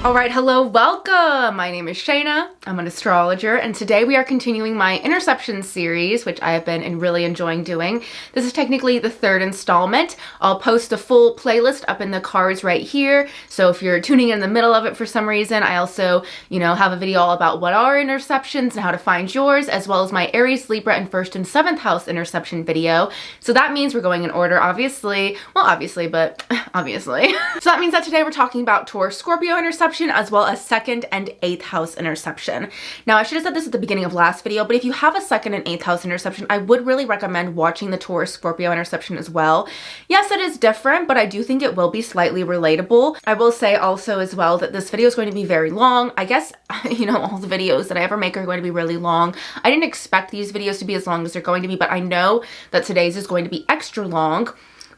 All right, hello, welcome. My name is Shaina. I'm an astrologer, and today we are continuing my interception series, which I have been really enjoying doing. This is technically the third installment. I'll post a full playlist up in the cards right here. So if you're tuning in the middle of it for some reason, I also, have a video all about what are interceptions and how to find yours, as well as my Aries, Libra, and 1st and 7th house interception video. So that means we're going in order, obviously. Well, obviously, but obviously. So that means that today we're talking about Taurus, Scorpio interception, as well as 2nd and 8th house interception. Now, I should have said this at the beginning of last video, but if you have a 2nd and 8th house interception, I would really recommend watching the Taurus Scorpio interception as well. Yes, it is different, but I do think it will be slightly relatable. I will say also as well that this video is going to be very long. I guess, all the videos that I ever make are going to be really long. I didn't expect these videos to be as long as they're going to be, but I know that today's is going to be extra long.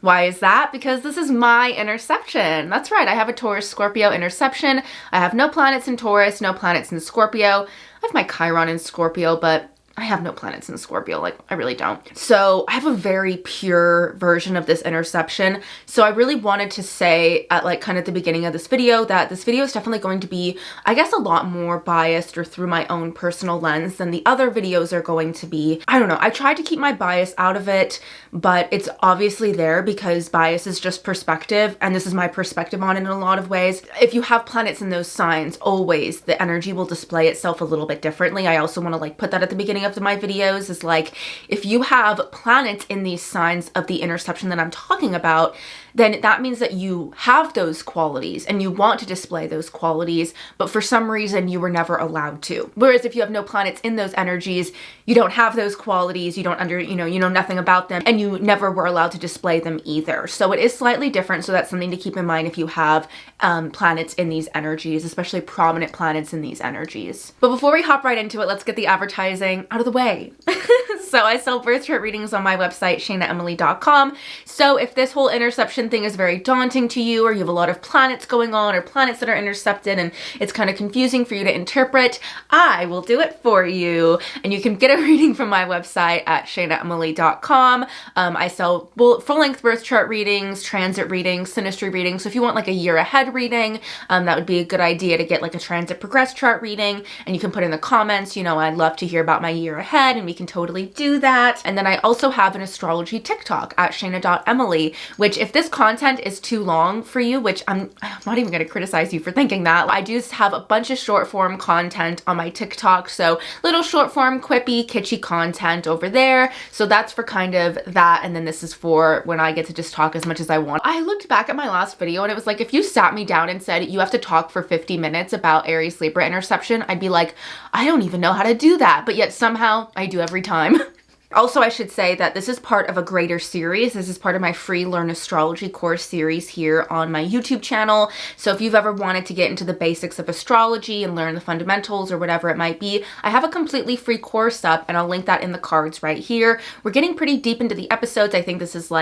Why is that? Because this is my interception. That's right, I have a Taurus Scorpio interception. I have no planets in Taurus, no planets in Scorpio. I have my Chiron in Scorpio, but I have no planets in Scorpio, I really don't. So I have a very pure version of this interception. So I really wanted to say at kind of the beginning of this video that this video is definitely going to be, I guess, a lot more biased or through my own personal lens than the other videos are going to be. I don't know, I tried to keep my bias out of it, but it's obviously there because bias is just perspective, and this is my perspective on it in a lot of ways. If you have planets in those signs, always the energy will display itself a little bit differently. I also want to put that at the beginning of my videos is if you have planets in these signs of the interception that I'm talking about, then that means that you have those qualities and you want to display those qualities, but for some reason you were never allowed to. Whereas if you have no planets in those energies, you don't have those qualities, you know nothing about them, and you never were allowed to display them either. So it is slightly different, so that's something to keep in mind if you have planets in these energies, especially prominent planets in these energies. But before we hop right into it, let's get the advertising out of the way. So I sell birth chart readings on my website, shainaemily.com. So if this whole interception thing is very daunting to you, or you have a lot of planets going on, or planets that are intercepted and it's kind of confusing for you to interpret, I will do it for you. And you can get a reading from my website at shainaemily.com. I sell full-length birth chart readings, transit readings, synastry readings. So if you want a year ahead reading, that would be a good idea to get a transit progress chart reading. And you can put in the comments, I'd love to hear about my year ahead, and we can totally do that. And then I also have an astrology TikTok at shaina.emily, which if this content is too long for you, which I'm not even going to criticize you for thinking that, I do have a bunch of short form content on my TikTok. So little short form quippy kitschy content over there. So that's for kind of that. And then this is for when I get to just talk as much as I want. I looked back at my last video and it was if you sat me down and said you have to talk for 50 minutes about Aries Libra interception, I'd be I don't even know how to do that. But yet somehow I do every time. Also, I should say that this is part of a greater series. This is part of my free Learn Astrology course series here on my YouTube channel. So if you've ever wanted to get into the basics of astrology and learn the fundamentals or whatever it might be, I have a completely free course up, and I'll link that in the cards right here. We're getting pretty deep into the episodes. I think this is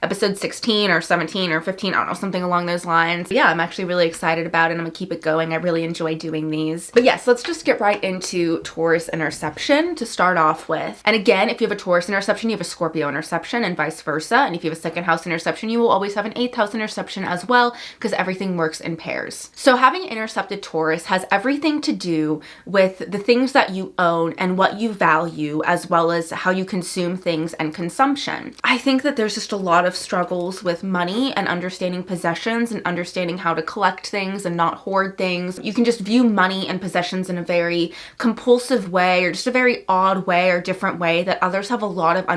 episode 16 or 17 or 15, I don't know, something along those lines. Yeah, I'm actually really excited about it. I'm gonna keep it going. I really enjoy doing these. But yes, let's just get right into Taurus interception to start off with. And again, if you have a Taurus interception, you have a Scorpio interception, and vice versa. And if you have a 2nd house interception, you will always have an 8th house interception as well, because everything works in pairs. So having intercepted Taurus has everything to do with the things that you own and what you value, as well as how you consume things and consumption. I think that there's just a lot of struggles with money and understanding possessions and understanding how to collect things and not hoard things. You can just view money and possessions in a very compulsive way, or just a very odd way or different way that others have a lot of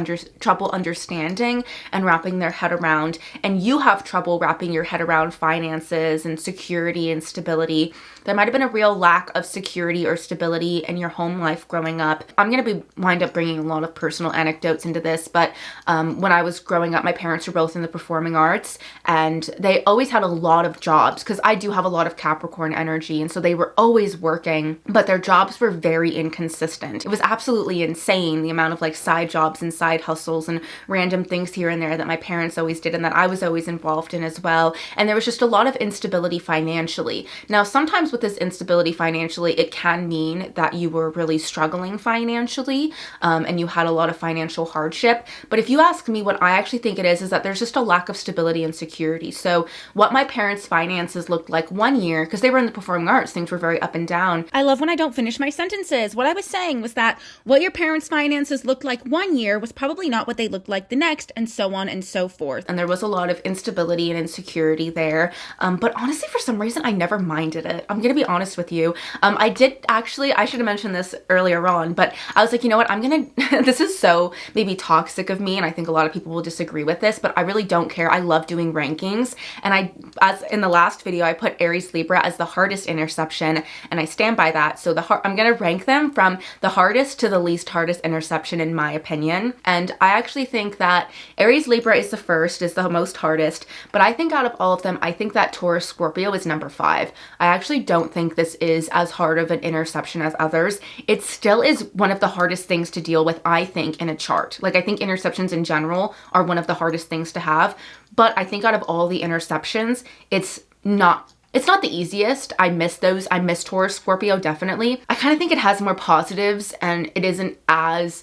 trouble understanding and wrapping their head around, and you have trouble wrapping your head around finances and security and stability. There might have been a real lack of security or stability in your home life growing up. I'm going to wind up bringing a lot of personal anecdotes into this, but when I was growing up, my parents were both in the performing arts, and they always had a lot of jobs, because I do have a lot of Capricorn energy, and so they were always working, but their jobs were very inconsistent. It was absolutely insane, the amount of side side jobs and side hustles and random things here and there that my parents always did and that I was always involved in as well. And there was just a lot of instability financially. Now, sometimes with this instability financially, it can mean that you were really struggling financially, and you had a lot of financial hardship. But if you ask me, what I actually think it is that there's just a lack of stability and security. So what my parents' finances looked like one year, because they were in the performing arts, things were very up and down. I love when I don't finish my sentences. What I was saying was that what your parents' finances looked like one year was probably not what they looked like the next, and so on and so forth. And there was a lot of instability and insecurity there. But honestly, for some reason, I never minded it. I'm gonna be honest with you. I did actually, I should have mentioned this earlier on, but I was like, you know what, I'm gonna, this is so maybe toxic of me, and I think a lot of people will disagree with this, but I really don't care. I love doing rankings. And as in the last video, I put Aries Libra as the hardest interception, and I stand by that. So I'm gonna rank them from the hardest to the least hardest interception in my opinion. And I actually think that Aries Libra is the first, is the most hardest, but I think out of all of them, I think that Taurus Scorpio is number 5. I actually don't think this is as hard of an interception as others. It still is one of the hardest things to deal with, I think, in a chart. Like, I think interceptions in general are one of the hardest things to have, but I think out of all the interceptions, it's not the easiest. I miss those. I miss Taurus Scorpio, definitely. I kind of think it has more positives, and it isn't as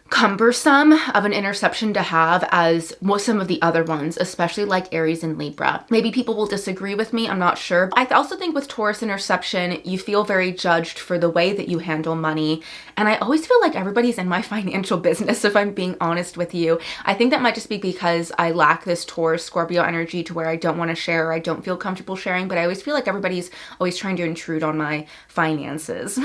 cumbersome of an interception to have as some of the other ones, especially like Aries and Libra. Maybe people will disagree with me, I'm not sure. I also think with Taurus interception, you feel very judged for the way that you handle money. And I always feel like everybody's in my financial business, if I'm being honest with you. I think that might just be because I lack this Taurus Scorpio energy to where I don't want to share, or I don't feel comfortable sharing, but I always feel like everybody's always trying to intrude on my finances,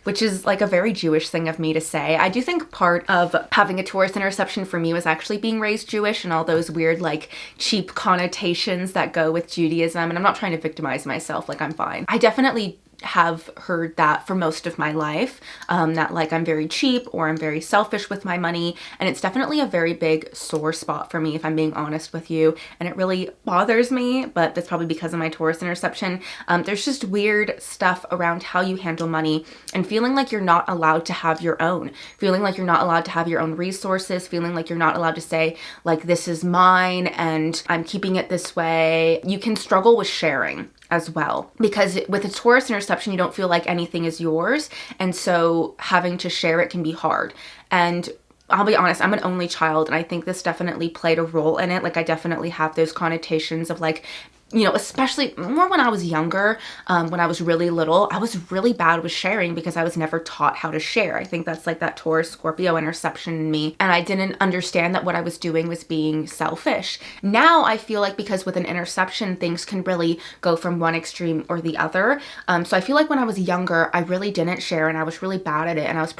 which is like a very Jewish thing of me to say. I do think part of having a Taurus interception for me was actually being raised Jewish and all those weird, like, cheap connotations that go with Judaism. And I'm not trying to victimize myself, like, I'm fine. I definitely have heard that for most of my life, that like I'm very cheap or I'm very selfish with my money, and it's definitely a very big sore spot for me, if I'm being honest with you, and it really bothers me, but that's probably because of my Taurus interception. There's just weird stuff around how you handle money and feeling like you're not allowed to have your own, feeling like you're not allowed to have your own resources, feeling like you're not allowed to say, like, this is mine and I'm keeping it this way. You can struggle with sharing as well, because with a Taurus interception, you don't feel like anything is yours, and so having to share it can be hard. And I'll be honest, I'm an only child, and I think this definitely played a role in it. Like, I definitely have those connotations of, like, you know, especially more when I was younger, when I was really little, I was really bad with sharing because I was never taught how to share. I think that's like that Taurus Scorpio interception in me. And I didn't understand that what I was doing was being selfish. Now I feel like because with an interception, things can really go from one extreme or the other. So I feel like when I was younger, I really didn't share and I was really bad at it. And I was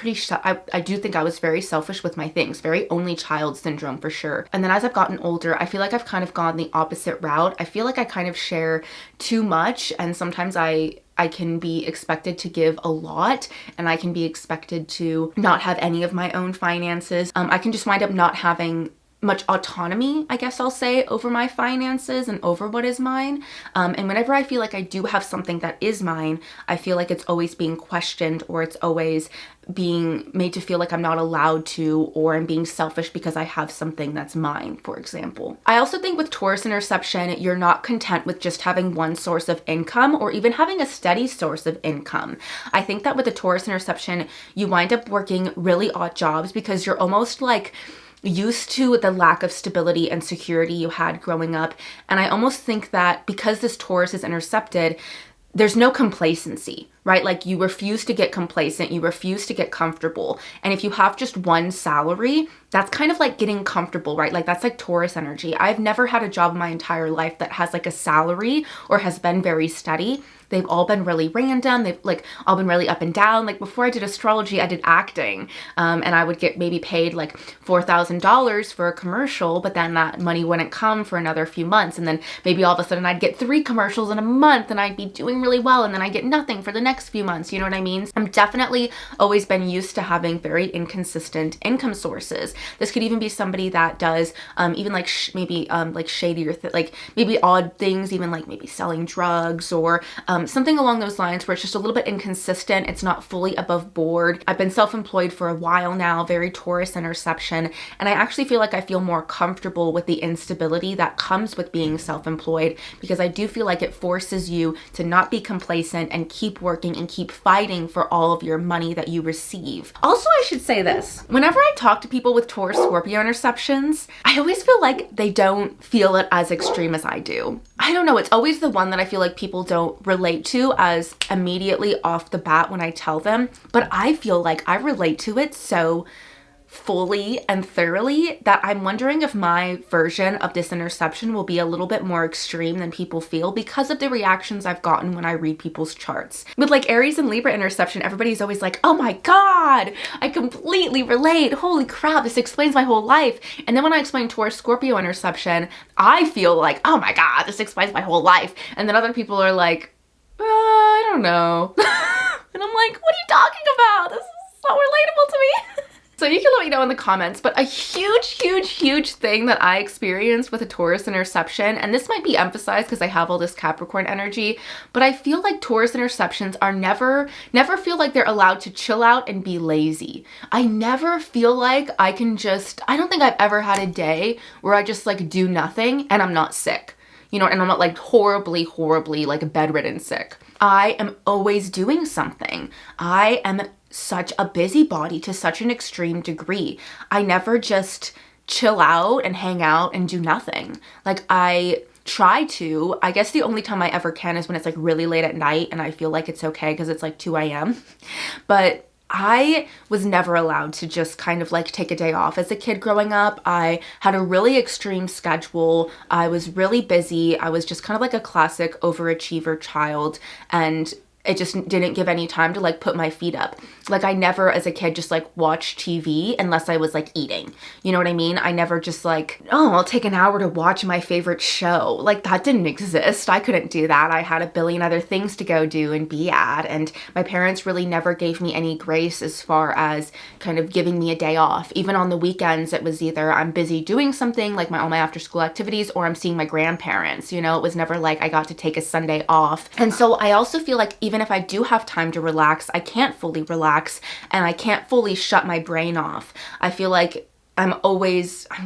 I do think I was very selfish with my things, very only child syndrome for sure. And then as I've gotten older, I feel like I've kind of gone the opposite route. I feel like I kind of share too much, and sometimes I can be expected to give a lot, and I can be expected to not have any of my own finances. I can just wind up not having much autonomy, I guess I'll say, over my finances and over what is mine. And whenever I feel like I do have something that is mine, I feel like it's always being questioned, or it's always being made to feel like I'm not allowed to, or I'm being selfish because I have something that's mine, for example. I also think with Taurus interception, you're not content with just having one source of income or even having a steady source of income. I think that with the Taurus interception, you wind up working really odd jobs because you're almost like used to the lack of stability and security you had growing up. And I almost think that because this Taurus is intercepted, there's no complacency, right? Like, you refuse to get complacent, you refuse to get comfortable. And if you have just one salary, that's kind of like getting comfortable, right? Like, that's like Taurus energy. I've never had a job in my entire life that has like a salary or has been very steady. They've all been really random. They've like all been really up and down. Like, before I did astrology, I did acting, and I would get maybe paid like $4,000 for a commercial, but then that money wouldn't come for another few months. And then maybe all of a sudden I'd get 3 commercials in a month and I'd be doing really well, and then I get nothing for the next few months. You know what I mean? I'm definitely always been used to having very inconsistent income sources. This could even be somebody that does even like maybe like shadier, like maybe odd things, even like maybe selling drugs, or something along those lines where it's just a little bit inconsistent. It's not fully above board. I've been self-employed for a while now, very Taurus interception, and I actually feel like I feel more comfortable with the instability that comes with being self-employed, because I do feel like it forces you to not be complacent and keep working and keep fighting for all of your money that you receive. Also, I should say this. Whenever I talk to people with Taurus Scorpio interceptions, I always feel like they don't feel it as extreme as I do. I don't know, it's always the one that I feel like people don't relate to as immediately off the bat when I tell them, but I feel like I relate to it so fully and thoroughly that I'm wondering if my version of this interception will be a little bit more extreme than people feel because of the reactions I've gotten when I read people's charts. With like Aries and Libra interception, everybody's always like, oh my God, I completely relate. Holy crap, this explains my whole life. And then when I explain Taurus Scorpio interception, I feel like, oh my God, this explains my whole life. And then other people are like, I don't know. And I'm like, what are you talking about? This is so relatable to me. So you can let me know in the comments, but a huge thing that I experienced with a Taurus interception, and this might be emphasized because I have all this Capricorn energy, but I feel like Taurus interceptions are never feel like they're allowed to chill out and be lazy. I never feel like I don't think I've ever had a day where I just like do nothing and I'm not sick. You know, and I'm not like horribly like bedridden sick. I am always doing something. I am such a busybody to such an extreme degree. I never just chill out and hang out and do nothing. Like I try to. I guess the only time I ever can is when it's like really late at night and I feel like it's okay because it's like 2 a.m. But I was never allowed to just kind of like take a day off. As a kid growing up, I had a really extreme schedule. I was really busy. I was just kind of like a classic overachiever child, and it just didn't give any time to like put my feet up. Like I never as a kid just like watched TV unless I was like eating. You know what I mean? I never just like, oh, I'll take an hour to watch my favorite show. Like that didn't exist. I couldn't do that. I had a billion other things to go do and be at. And my parents really never gave me any grace as far as kind of giving me a day off. Even on the weekends, it was either I'm busy doing something like all my after school activities, or I'm seeing my grandparents. You know, it was never like I got to take a Sunday off. And so I also feel like even if I do have time to relax, I can't fully relax and I can't fully shut my brain off. I feel like I'm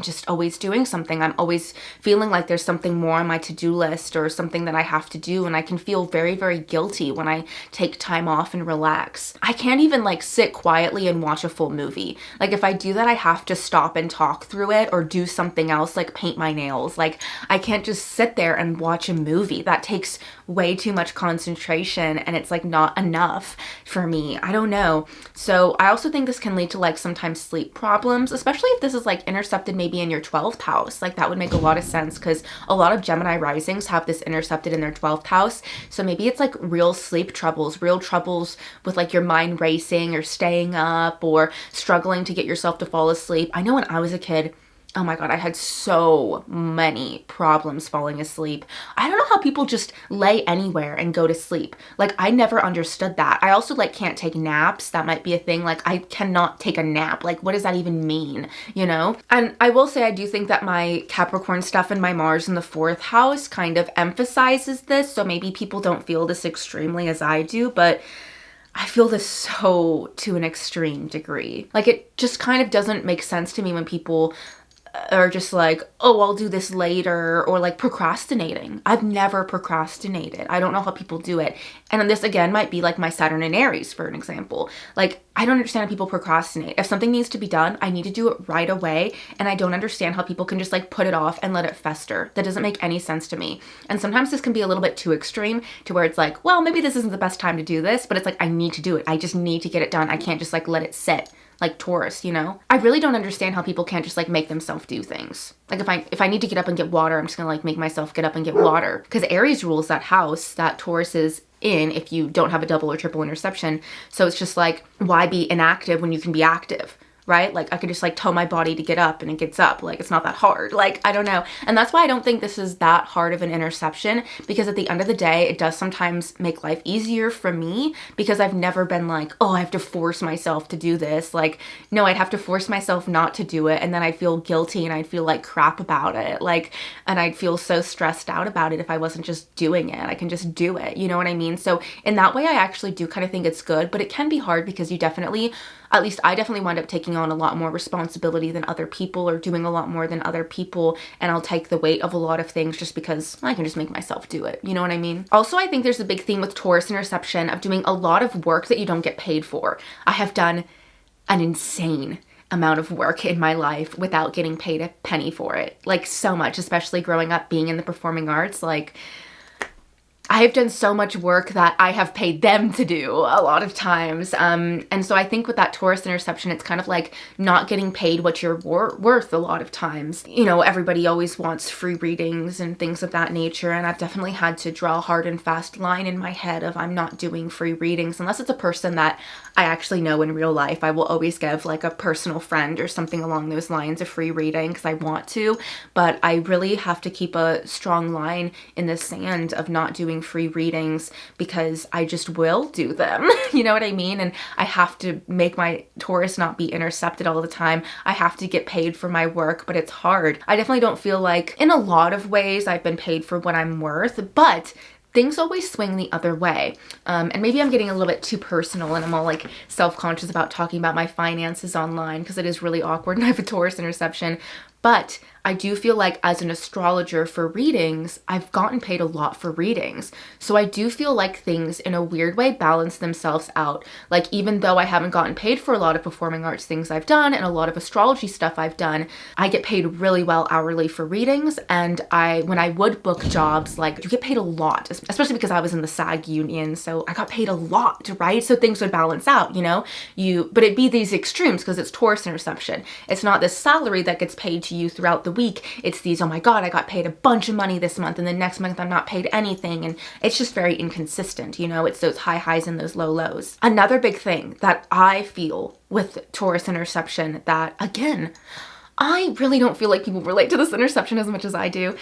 just always doing something. I'm always feeling like there's something more on my to-do list or something that I have to do, and I can feel very guilty when I take time off and relax. I can't even like sit quietly and watch a full movie. Like if I do that, I have to stop and talk through it or do something else like paint my nails. Like I can't just sit there and watch a movie. That takes way too much concentration and it's like not enough for me. I don't know. So I also think this can lead to like sometimes sleep problems, especially if this is like intercepted maybe in your 12th house. Like that would make a lot of sense because a lot of Gemini risings have this intercepted in their 12th house. So maybe it's like real sleep troubles, real troubles with like your mind racing or staying up or struggling to get yourself to fall asleep. I know when I was a kid, oh my God, I had so many problems falling asleep. I don't know how people just lay anywhere and go to sleep. Like I never understood that. I also like can't take naps. That might be a thing. Like I cannot take a nap. Like what does that even mean? You know? And I will say I do think that my Capricorn stuff and my Mars in the 4th house kind of emphasizes this. So maybe people don't feel this extremely as I do, but I feel this so to an extreme degree. Like it just kind of doesn't make sense to me when people are just like, oh, I'll do this later, or like procrastinating. I've never procrastinated. I don't know how people do it. And this again might be like my Saturn in Aries, for an example. Like I don't understand how people procrastinate. If something needs to be done, I need to do it right away. And I don't understand how people can just like put it off and let it fester. That doesn't make any sense to me. And sometimes this can be a little bit too extreme to where it's like, well, maybe this isn't the best time to do this, but it's like, I need to do it. I just need to get it done. I can't just like let it sit. Like Taurus, you know? I really don't understand how people can't just like make themselves do things. Like if I need to get up and get water, I'm just gonna like make myself get up and get water. Because Aries rules that house that Taurus is in if you don't have a double or triple interception. So it's just like, why be inactive when you can be active? right? Like I could just like tell my body to get up and it gets up. Like it's not that hard. Like, I don't know. And that's why I don't think this is that hard of an interception, because at the end of the day, it does sometimes make life easier for me, because I've never been like, oh, I have to force myself to do this. Like, no, I'd have to force myself not to do it. And then I'd feel guilty and I'd feel like crap about it. Like, and I'd feel so stressed out about it if I wasn't just doing it. I can just do it. You know what I mean? So in that way, I actually do kind of think it's good, but it can be hard because you definitely, at least I definitely wind up taking on a lot more responsibility than other people, or doing a lot more than other people. And I'll take the weight of a lot of things just because I can just make myself do it. You know what I mean? Also, I think there's a big theme with Taurus interception of doing a lot of work that you don't get paid for. I have done an insane amount of work in my life without getting paid a penny for it. Like so much, especially growing up being in the performing arts. Like I have done so much work that I have paid them to do a lot of times. And so I think with that Taurus interception, it's kind of like not getting paid what you're worth a lot of times. You know, everybody always wants free readings and things of that nature. And I've definitely had to draw a hard and fast line in my head of I'm not doing free readings unless it's a person that I actually know in real life. I will always give like a personal friend or something along those lines a free reading because I want to, but I really have to keep a strong line in the sand of not doing free readings because I just will do them. You know what I mean? And I have to make my Taurus not be intercepted all the time. I have to get paid for my work, but it's hard. I definitely don't feel like in a lot of ways I've been paid for what I'm worth, but things always swing the other way. And maybe I'm getting a little bit too personal and I'm all like self-conscious about talking about my finances online because it is really awkward and I have a Taurus interception. But I do feel like as an astrologer for readings, I've gotten paid a lot for readings. So I do feel like things in a weird way balance themselves out. Like even though I haven't gotten paid for a lot of performing arts things I've done and a lot of astrology stuff I've done, I get paid really well hourly for readings. And when I would book jobs, like you get paid a lot, especially because I was in the SAG union. So I got paid a lot, right? So things would balance out, you know, but it'd be these extremes because it's Taurus interception. It's not this salary that gets paid to you throughout the week. It's these, oh my God, I got paid a bunch of money this month and the next month I'm not paid anything. And it's just very inconsistent, you know, it's those high highs and those low lows. Another big thing that I feel with Taurus interception that, again, I really don't feel like people relate to this interception as much as I do,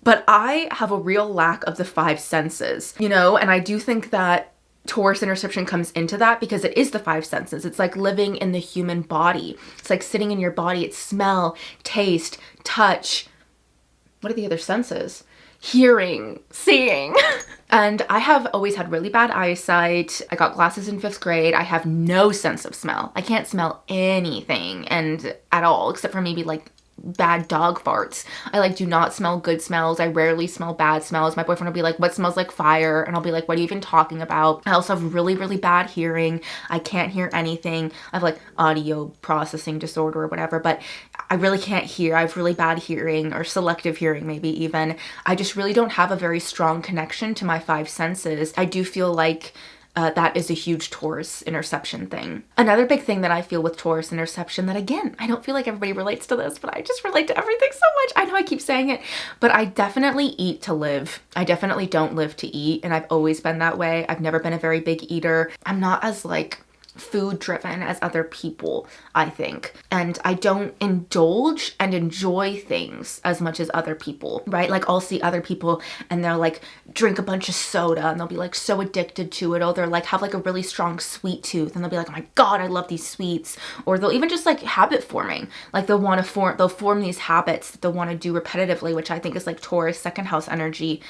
but I have a real lack of the five senses, you know, and I do think that Taurus interception comes into that because it is the five senses. It's like living in the human body. It's like sitting in your body. It's smell, taste, touch. What are the other senses? Hearing, seeing. And I have always had really bad eyesight. I got glasses in 5th grade. I have no sense of smell. I can't smell anything and at all, except for maybe like bad dog farts. I like do not smell good smells. I rarely smell bad smells. My boyfriend will be like, what smells like fire? And I'll be like, what are you even talking about? I also have really, really bad hearing. I can't hear anything. I have like audio processing disorder or whatever, but I really can't hear. I have really bad hearing or selective hearing maybe even. I just really don't have a very strong connection to my five senses. I do feel like that is a huge Taurus interception thing. Another big thing that I feel with Taurus interception that, again, I don't feel like everybody relates to this, but I just relate to everything so much. I know I keep saying it, but I definitely eat to live. I definitely don't live to eat, and I've always been that way. I've never been a very big eater. I'm not as like food driven as other people, I think. And I don't indulge and enjoy things as much as other people, right? Like I'll see other people and they'll like drink a bunch of soda and they'll be like so addicted to it. Or they're like have like a really strong sweet tooth and they'll be like, oh my God, I love these sweets. Or they'll even just like habit forming. Like they'll form these habits that they'll want to do repetitively, which I think is like Taurus second house energy.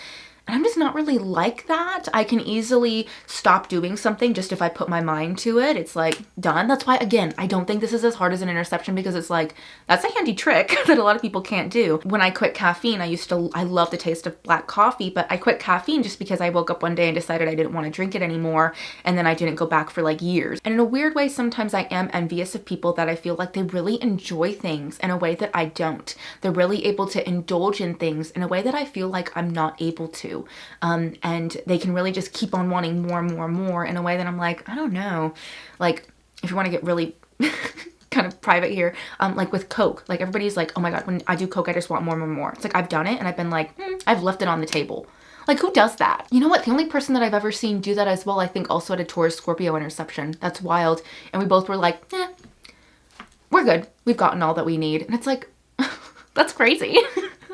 And I'm just not really like that. I can easily stop doing something just if I put my mind to it. It's like done. That's why, again, I don't think this is as hard as an interception because it's like, that's a handy trick that a lot of people can't do. When I quit caffeine, I love the taste of black coffee, but I quit caffeine just because I woke up one day and decided I didn't want to drink it anymore. And then I didn't go back for like years. And in a weird way, sometimes I am envious of people that I feel like they really enjoy things in a way that I don't. They're really able to indulge in things in a way that I feel like I'm not able to. And they can really just keep on wanting more and more and more in a way that I'm like, I don't know. Like, if you want to get really kind of private here, like with Coke, like everybody's like, oh my God, when I do Coke, I just want more and more and more. It's like, I've done it and I've been like, I've left it on the table. Like, who does that? You know what? The only person that I've ever seen do that as well, I think also had a Taurus Scorpio interception. That's wild. And we both were like, we're good. We've gotten all that we need. And it's like, that's crazy.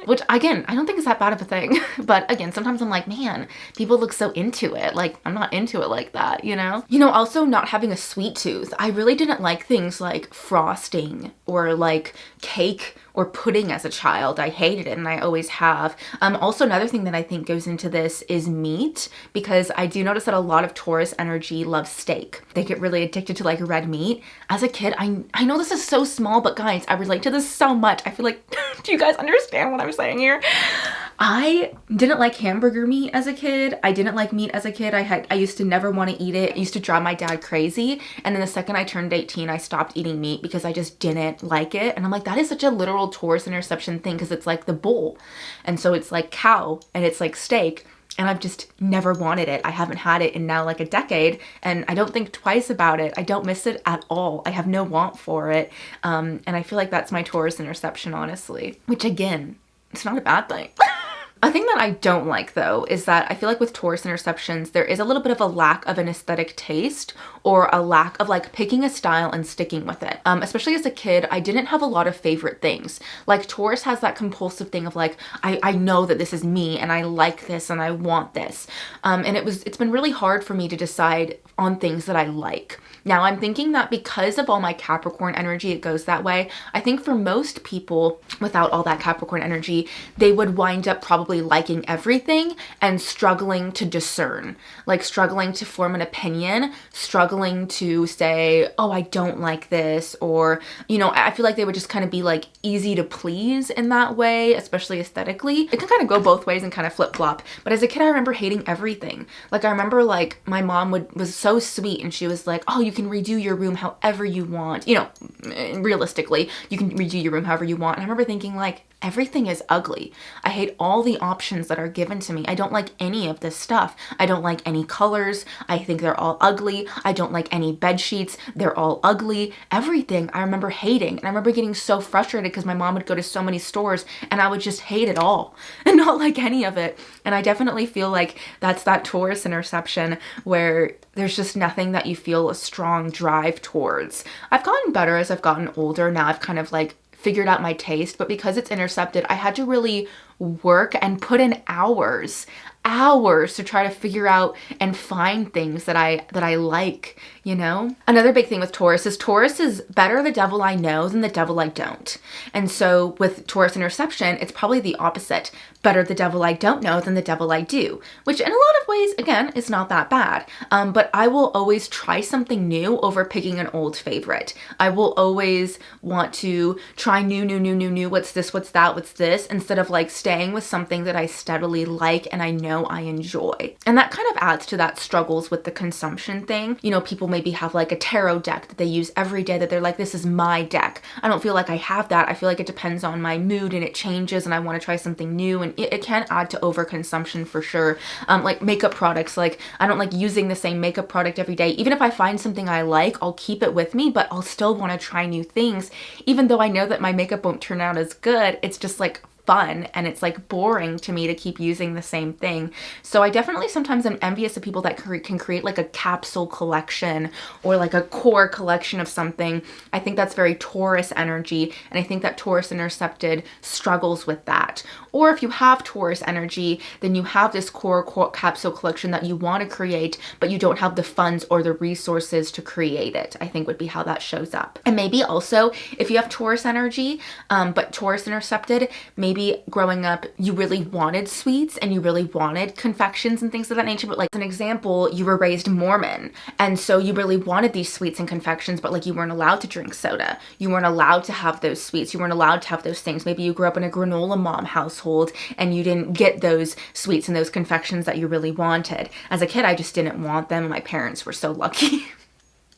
Which again, I don't think is that bad of a thing. But again, sometimes I'm like, man, people look so into it. Like, I'm not into it like that, you know? You know, also not having a sweet tooth. I really didn't like things like frosting or like cake or pudding as a child. I hated it and I always have. Also another thing that I think goes into this is meat, because I do notice that a lot of Taurus energy loves steak. They get really addicted to like red meat. As a kid, I know this is so small, but guys, I relate to this so much. I feel like, do you guys understand what I'm saying here? I didn't like hamburger meat as a kid. I didn't like meat as a kid. I used to never want to eat it. It used to drive my dad crazy. And then the second I turned 18, I stopped eating meat because I just didn't like it. And I'm like, that is such a literal Taurus interception thing, because it's like the bull. And so it's like cow and it's like steak. And I've just never wanted it. I haven't had it in now like a decade, and I don't think twice about it. I don't miss it at all. I have no want for it. And I feel like that's my Taurus interception, honestly, which again, it's not a bad thing. A thing that I don't like though is that I feel like with Taurus interceptions, there is a little bit of a lack of an aesthetic taste, or a lack of like picking a style and sticking with it. Especially as a kid, I didn't have a lot of favorite things. Like Taurus has that compulsive thing of like, I know that this is me and I like this and I want this. And it's been really hard for me to decide on things that I like. Now I'm thinking that because of all my Capricorn energy, it goes that way. I think for most people without all that Capricorn energy, they would wind up probably liking everything and struggling to discern, like struggling to form an opinion, struggling to say, oh, I don't like this, or, you know, I feel like they would just kind of be like easy to please in that way, especially aesthetically. It can kind of go both ways and kind of flip flop. But as a kid, I remember hating everything. Like I remember like my mom was so sweet and she was like, oh, you can redo your room however you want. You know, realistically, you can redo your room however you want. And I remember thinking like, everything is ugly. I hate all the options that are given to me. I don't like any of this stuff. I don't like any colors. I think they're all ugly. I don't like any bed sheets. They're all ugly. Everything I remember hating. And I remember getting so frustrated because my mom would go to so many stores and I would just hate it all and not like any of it. And I definitely feel like that's that Taurus interception where there's just nothing that you feel a strong drive towards. I've gotten better as I've gotten older. Now I've kind of like figured out my taste, but because it's intercepted, I had to really work and put in hours to try to figure out and find things that I like, you know? Another big thing with Taurus is better the devil I know than the devil I don't. And so with Taurus interception, it's probably the opposite. Better the devil I don't know than the devil I do, which in a lot of ways, again, is not that bad. But I will always try something new over picking an old favorite. I will always want to try new, what's this, what's that, what's this, instead of like staying with something that I steadily like and I know I enjoy. And that kind of adds to that struggles with the consumption thing. You know, people maybe have like a tarot deck that they use every day that they're like, this is my deck. I don't feel like I have that. I feel like it depends on my mood and it changes and I want to try something new, and it can add to overconsumption for sure. Like makeup products, like I don't like using the same makeup product every day. Even if I find something I like, I'll keep it with me, but I'll still want to try new things. Even though I know that my makeup won't turn out as good, it's just like fun and it's like boring to me to keep using the same thing. So I definitely sometimes am envious of people that can create like a capsule collection or like a core collection of something. I think that's very Taurus energy, and I think that Taurus intercepted struggles with that. Or if you have Taurus energy, then you have this core capsule collection that you want to create, but you don't have the funds or the resources to create it, I think would be how that shows up. And maybe also if you have Taurus energy, but Taurus intercepted, maybe growing up you really wanted sweets and you really wanted confections and things of that nature. But like as an example, you were raised Mormon, and so you really wanted these sweets and confections, but like you weren't allowed to drink soda. You weren't allowed to have those sweets. You weren't allowed to have those things. Maybe you grew up in a granola mom household and you didn't get those sweets and those confections that you really wanted. As a kid, I just didn't want them, and my parents were so lucky.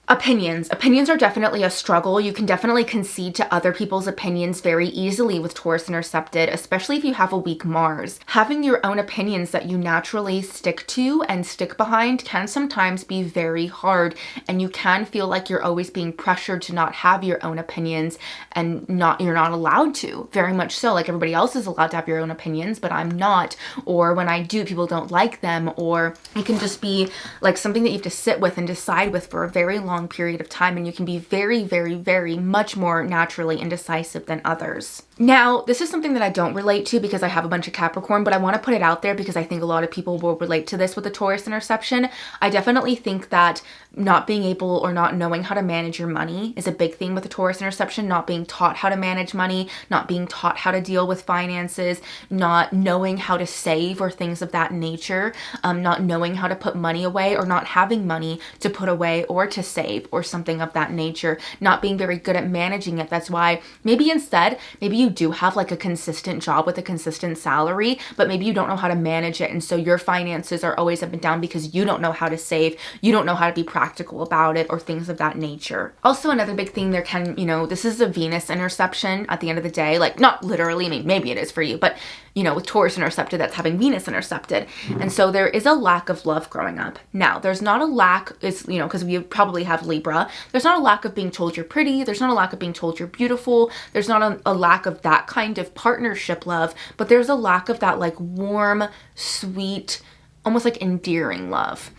Opinions. Opinions are definitely a struggle. You can definitely concede to other people's opinions very easily with Taurus intercepted, especially if you have a weak Mars. Having your own opinions that you naturally stick to and stick behind can sometimes be very hard, and you can feel like you're always being pressured to not have your own opinions, and you're not allowed to. Very much so. Like everybody else is allowed to have your own opinions, but I'm not. Or when I do, people don't like them, or it can just be like something that you have to sit with and decide with for a very long long period of time, and you can be very, very, very much more naturally indecisive than others. Now, this is something that I don't relate to because I have a bunch of Capricorn, but I want to put it out there because I think a lot of people will relate to this with the Taurus interception. I definitely think that not being able or not knowing how to manage your money is a big thing with the Taurus interception. Not being taught how to manage money, not being taught how to deal with finances, not knowing how to save or things of that nature, not knowing how to put money away or not having money to put away or to save or something of that nature, not being very good at managing it. That's why maybe instead, maybe you do have like a consistent job with a consistent salary, but maybe you don't know how to manage it. And so your finances are always up and down because you don't know how to save, you don't know how to be practical about it or things of that nature. Also, another big thing there can, this is a Venus interception at the end of the day, like not literally, I mean, maybe it is for you, but with Taurus intercepted, that's having Venus intercepted. And so there is a lack of love growing up. Now, there's not a lack, because we probably have Libra, there's not a lack of being told you're pretty, there's not a lack of being told you're beautiful, there's not a lack of that kind of partnership love, but there's a lack of that like warm, sweet, almost like endearing love.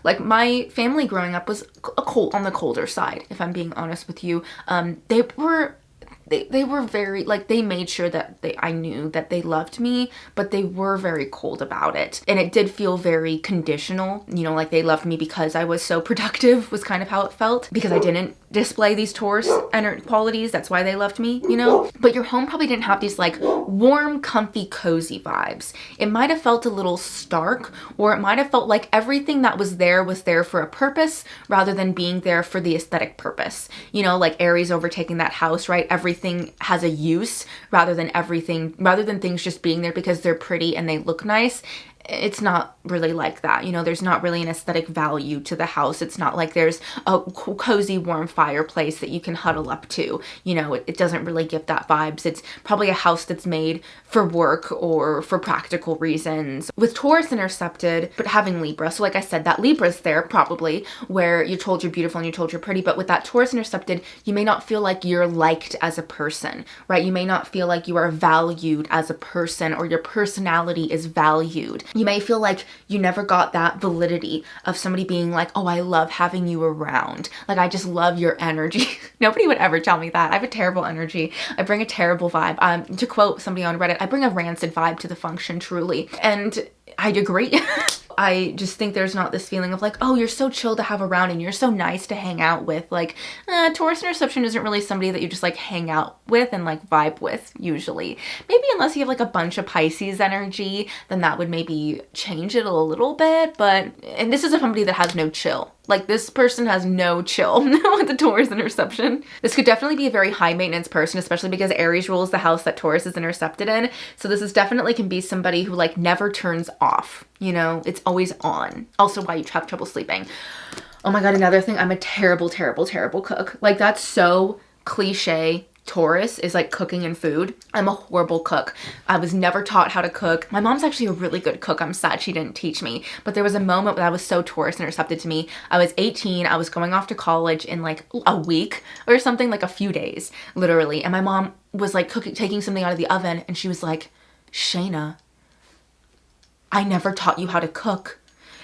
Like my family growing up was on the colder side, if I'm being honest with you. They were very, like, they made sure that I knew that they loved me, but they were very cold about it. And it did feel very conditional, like they loved me because I was so productive was kind of how it felt. Because I didn't display these Taurus qualities, that's why they loved me, But your home probably didn't have these like warm, comfy, cozy vibes. It might have felt a little stark, or it might have felt like everything that was there for a purpose rather than being there for the aesthetic purpose. Like Aries overtaking that house, right? Everything has a use rather than things just being there because they're pretty and they look nice. It's not really like that. There's not really an aesthetic value to the house. It's not like there's a cozy, warm fireplace that you can huddle up to. It doesn't really give that vibes. It's probably a house that's made for work or for practical reasons. With Taurus intercepted, but having Libra. So like I said, that Libra's there probably where you're told you're beautiful and you're told you're pretty. But with that Taurus intercepted, you may not feel like you're liked as a person, right? You may not feel like you are valued as a person or your personality is valued. You may feel like you never got that validity of somebody being like, oh, I love having you around. Like, I just love your energy. Nobody would ever tell me that. I have a terrible energy. I bring a terrible vibe. To quote somebody on Reddit, I bring a rancid vibe to the function, truly. And I agree. I just think there's not this feeling of like, oh, you're so chill to have around and you're so nice to hang out with. Like, Taurus interception isn't really somebody that you just like hang out with and like vibe with usually. Maybe unless you have like a bunch of Pisces energy, then that would maybe change it a little bit. And this is somebody that has no chill. Like, this person has no chill with the Taurus interception. This could definitely be a very high maintenance person, especially because Aries rules the house that Taurus is intercepted in. So this is definitely can be somebody who like never turns off, it's always on. Also why you have trouble sleeping. Oh my God, another thing, I'm a terrible, terrible, terrible cook. Like, that's so cliche. Taurus is like cooking and food. I'm a horrible cook. I was never taught how to cook. My mom's actually a really good cook. I'm sad she didn't teach me. But there was a moment that was so Taurus intercepted to me. I was 18. I was going off to college in like a week or something, like a few days, literally. And my mom was like taking something out of the oven and she was like, Shaina, I never taught you how to cook.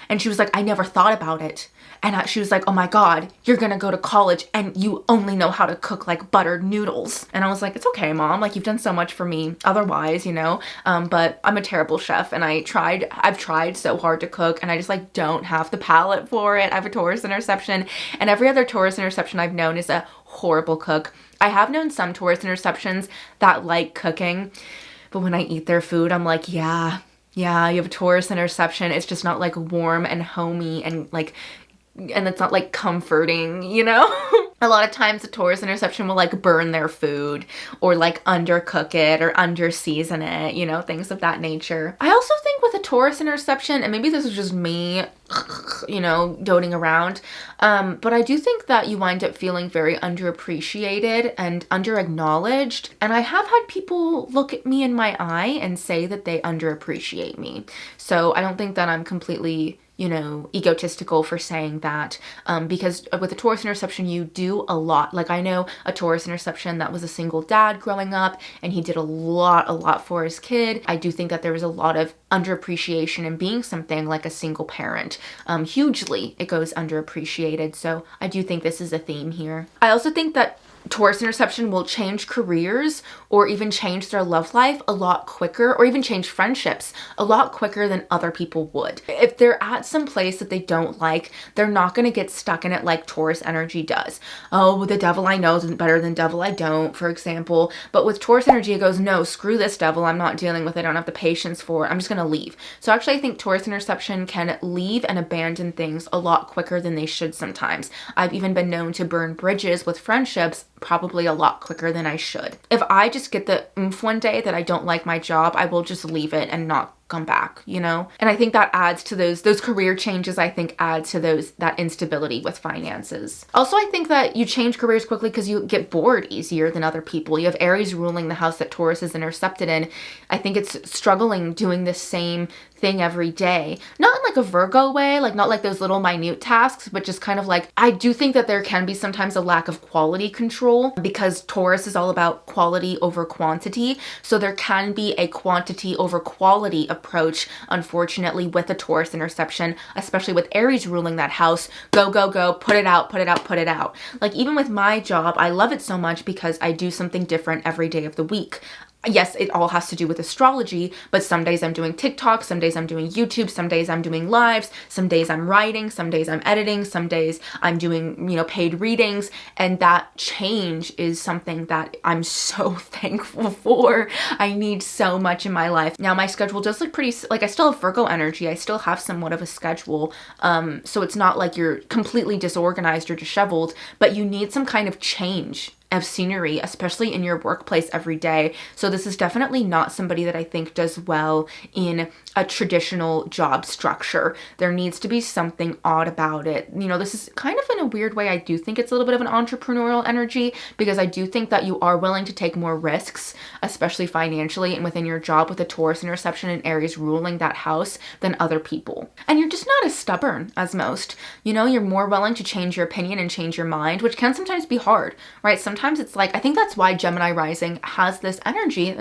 And she was like, I never thought about it. And she was like, oh my God, you're gonna go to college and you only know how to cook like buttered noodles. And I was like, it's okay, Mom. Like, you've done so much for me otherwise, but I'm a terrible chef and I've tried so hard to cook and I just like don't have the palate for it. I have a Taurus interception and every other Taurus interception I've known is a horrible cook. I have known some Taurus interceptions that like cooking, but when I eat their food, I'm like, yeah, you have a Taurus interception. It's just not like warm and homey and it's not like comforting, A lot of times the Taurus interception will like burn their food or like undercook it or underseason it, things of that nature. I also think with a Taurus interception, and maybe this is just me, doting around, but I do think that you wind up feeling very underappreciated and underacknowledged. And I have had people look at me in my eye and say that they underappreciate me. So I don't think that I'm completely you know, egotistical for saying that, because with a Taurus interception, you do a lot. Like, I know a Taurus interception that was a single dad growing up, and he did a lot for his kid. I do think that there was a lot of underappreciation in being something like a single parent. Hugely, it goes underappreciated. So I do think this is a theme here. I also think that Taurus interception will change careers or even change their love life a lot quicker, or even change friendships a lot quicker than other people would. If they're at some place that they don't like, they're not going to get stuck in it like Taurus energy does. Oh, the devil I know isn't better than devil I don't, for example. But with Taurus energy, it goes, no, screw this devil. I'm not dealing with it. I don't have the patience for it. I'm just going to leave. So actually, I think Taurus interception can leave and abandon things a lot quicker than they should sometimes. I've even been known to burn bridges with friendships probably a lot quicker than I should. If I just get the oomph one day that I don't like my job, I will just leave it and not come back, you know? And I think that adds to those career changes, I think add to that instability with finances. Also, I think that you change careers quickly because you get bored easier than other people. You have Aries ruling the house that Taurus is intercepted in. I think it's struggling doing the same thing every day. Not in like a Virgo way, like not like those little minute tasks, but just kind of like, I do think that there can be sometimes a lack of quality control because Taurus is all about quality over quantity. So there can be a quantity over quality approach, unfortunately, with a Taurus interception, especially with Aries ruling that house. Go, go, go, put it out, put it out, put it out. Like even with my job, I love it so much because I do something different every day of the week. Yes, it all has to do with astrology, but some days I'm doing TikTok, some days I'm doing YouTube, some days I'm doing lives, some days I'm writing, some days I'm editing, some days I'm doing, you know, paid readings. And that change is something that I'm so thankful for. I need so much in my life. Now my schedule does look pretty, like I still have Virgo energy. I still have somewhat of a schedule. So it's not like you're completely disorganized or disheveled, but you need some kind of change of scenery, especially in your workplace every day. So this is definitely not somebody that I think does well in a traditional job structure. There needs to be something odd about it. You know, this is kind of in a weird way. I do think it's a little bit of an entrepreneurial energy because I do think that you are willing to take more risks, especially financially and within your job with a Taurus interception and Aries ruling that house than other people. And you're just not as stubborn as most. You know, you're more willing to change your opinion and change your mind, which can sometimes be hard, right? Sometimes it's like, I think that's why Gemini rising has this energy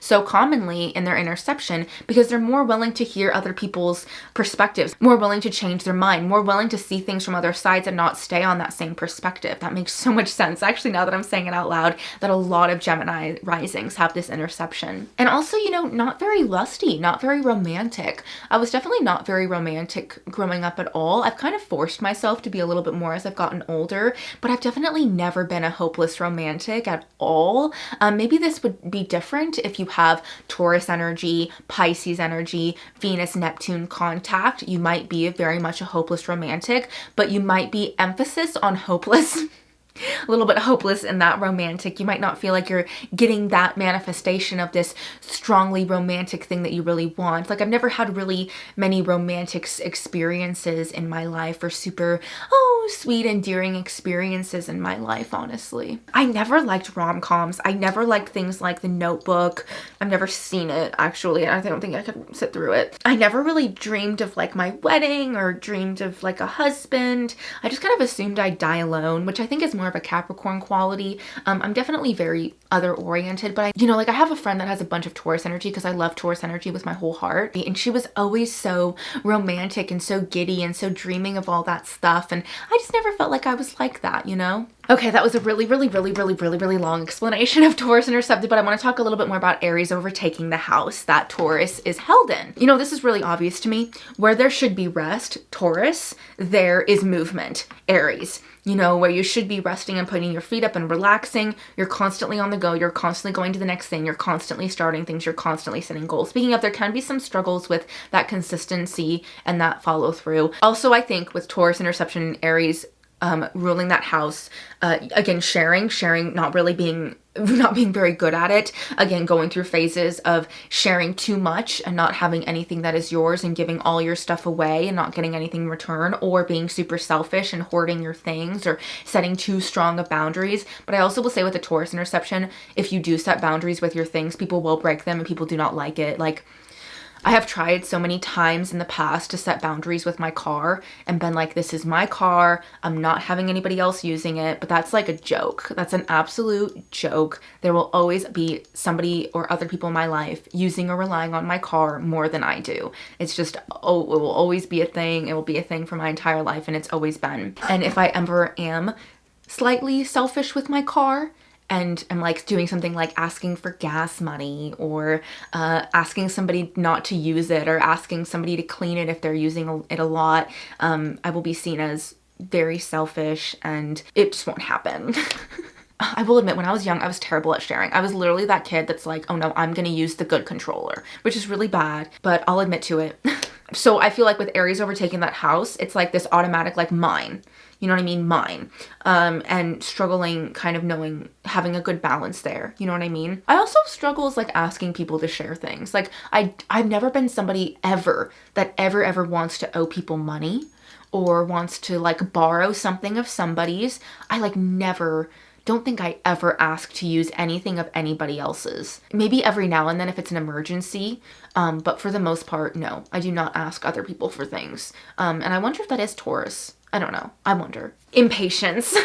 so commonly in their interception, because they're more willing to hear other people's perspectives, more willing to change their mind, more willing to see things from other sides and not stay on that same perspective. That makes so much sense. Actually, now that I'm saying it out loud, that a lot of Gemini risings have this interception. And also, you know, not very lusty, not very romantic. I was definitely not very romantic growing up at all. I've kind of forced myself to be a little bit more as I've gotten older, but I've definitely never been a hopeless romantic at all. Maybe this would be different if you have Taurus energy, Pisces energy, Venus, Neptune contact. You might be very much a hopeless romantic, but you might be emphasis on hopeless. A little bit hopeless in that romantic. You might not feel like you're getting that manifestation of this strongly romantic thing that you really want. Like I've never had really many romantic experiences in my life, or super, sweet, endearing experiences in my life, honestly. I never liked rom-coms. I never liked things like The Notebook. I've never seen it, actually. I don't think I could sit through it. I never really dreamed of like my wedding or dreamed of like a husband. I just kind of assumed I'd die alone, which I think is more of a Capricorn quality. I'm definitely very other oriented, but I have a friend that has a bunch of Taurus energy because I love Taurus energy with my whole heart. And she was always so romantic and so giddy and so dreaming of all that stuff. And I just never felt like I was like that, you know? Okay, that was a really long explanation of Taurus intercepted, but I want to talk a little bit more about Aries overtaking the house that Taurus is held in. You know, this is really obvious to me. Where there should be rest, Taurus, there is movement, Aries. You know, where you should be resting and putting your feet up and relaxing, you're constantly on the go, you're constantly going to the next thing, you're constantly starting things, you're constantly setting goals. Speaking of, there can be some struggles with that consistency and that follow through. Also, I think with Taurus interception and Aries ruling that house, again, sharing, not being very good at it. Again, going through phases of sharing too much and not having anything that is yours and giving all your stuff away and not getting anything in return, or being super selfish and hoarding your things or setting too strong of boundaries. But I also will say with the Taurus interception, if you do set boundaries with your things, people will break them and people do not like it. Like, I have tried so many times in the past to set boundaries with my car and been like, this is my car. I'm not having anybody else using it. But that's like a joke. That's an absolute joke. There will always be somebody or other people in my life using or relying on my car more than I do. It's just, oh, it will always be a thing. It will be a thing for my entire life, and it's always been. And if I ever am slightly selfish with my car, and I'm like doing something like asking for gas money, or asking somebody not to use it, or asking somebody to clean it if they're using it a lot, I will be seen as very selfish, and it just won't happen. I will admit, when I was young, I was terrible at sharing. I was literally that kid that's like, oh no, I'm gonna use the good controller, which is really bad, but I'll admit to it. So I feel like with Aries overtaking that house, it's like this automatic, like, mine. You know what I mean? Mine. And struggling kind of knowing, having a good balance there. You know what I mean? I also struggle with like asking people to share things. Like I've never been somebody ever that ever wants to owe people money or wants to like borrow something of somebody's. I like never, don't think I ever ask to use anything of anybody else's. Maybe every now and then if it's an emergency, but for the most part, no, I do not ask other people for things. And I wonder if that is Taurus. I don't know. I wonder. Impatience.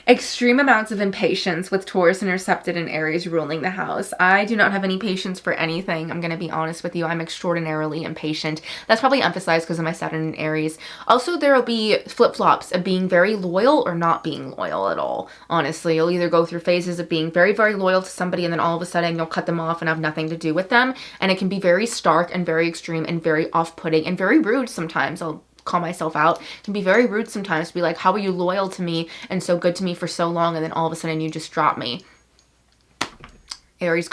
Extreme amounts of impatience with Taurus intercepted and Aries ruling the house. I do not have any patience for anything. I'm going to be honest with you. I'm extraordinarily impatient. That's probably emphasized because of my Saturn in Aries. Also, there will be flip-flops of being very loyal or not being loyal at all. Honestly, you'll either go through phases of being very loyal to somebody, and then all of a sudden you'll cut them off and have nothing to do with them. And it can be very stark and very extreme and very off-putting and very rude sometimes. I'll call myself out. It can be very rude sometimes to be like, how are you loyal to me and so good to me for so long, and then all of a sudden you just drop me. Aries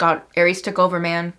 took over, man.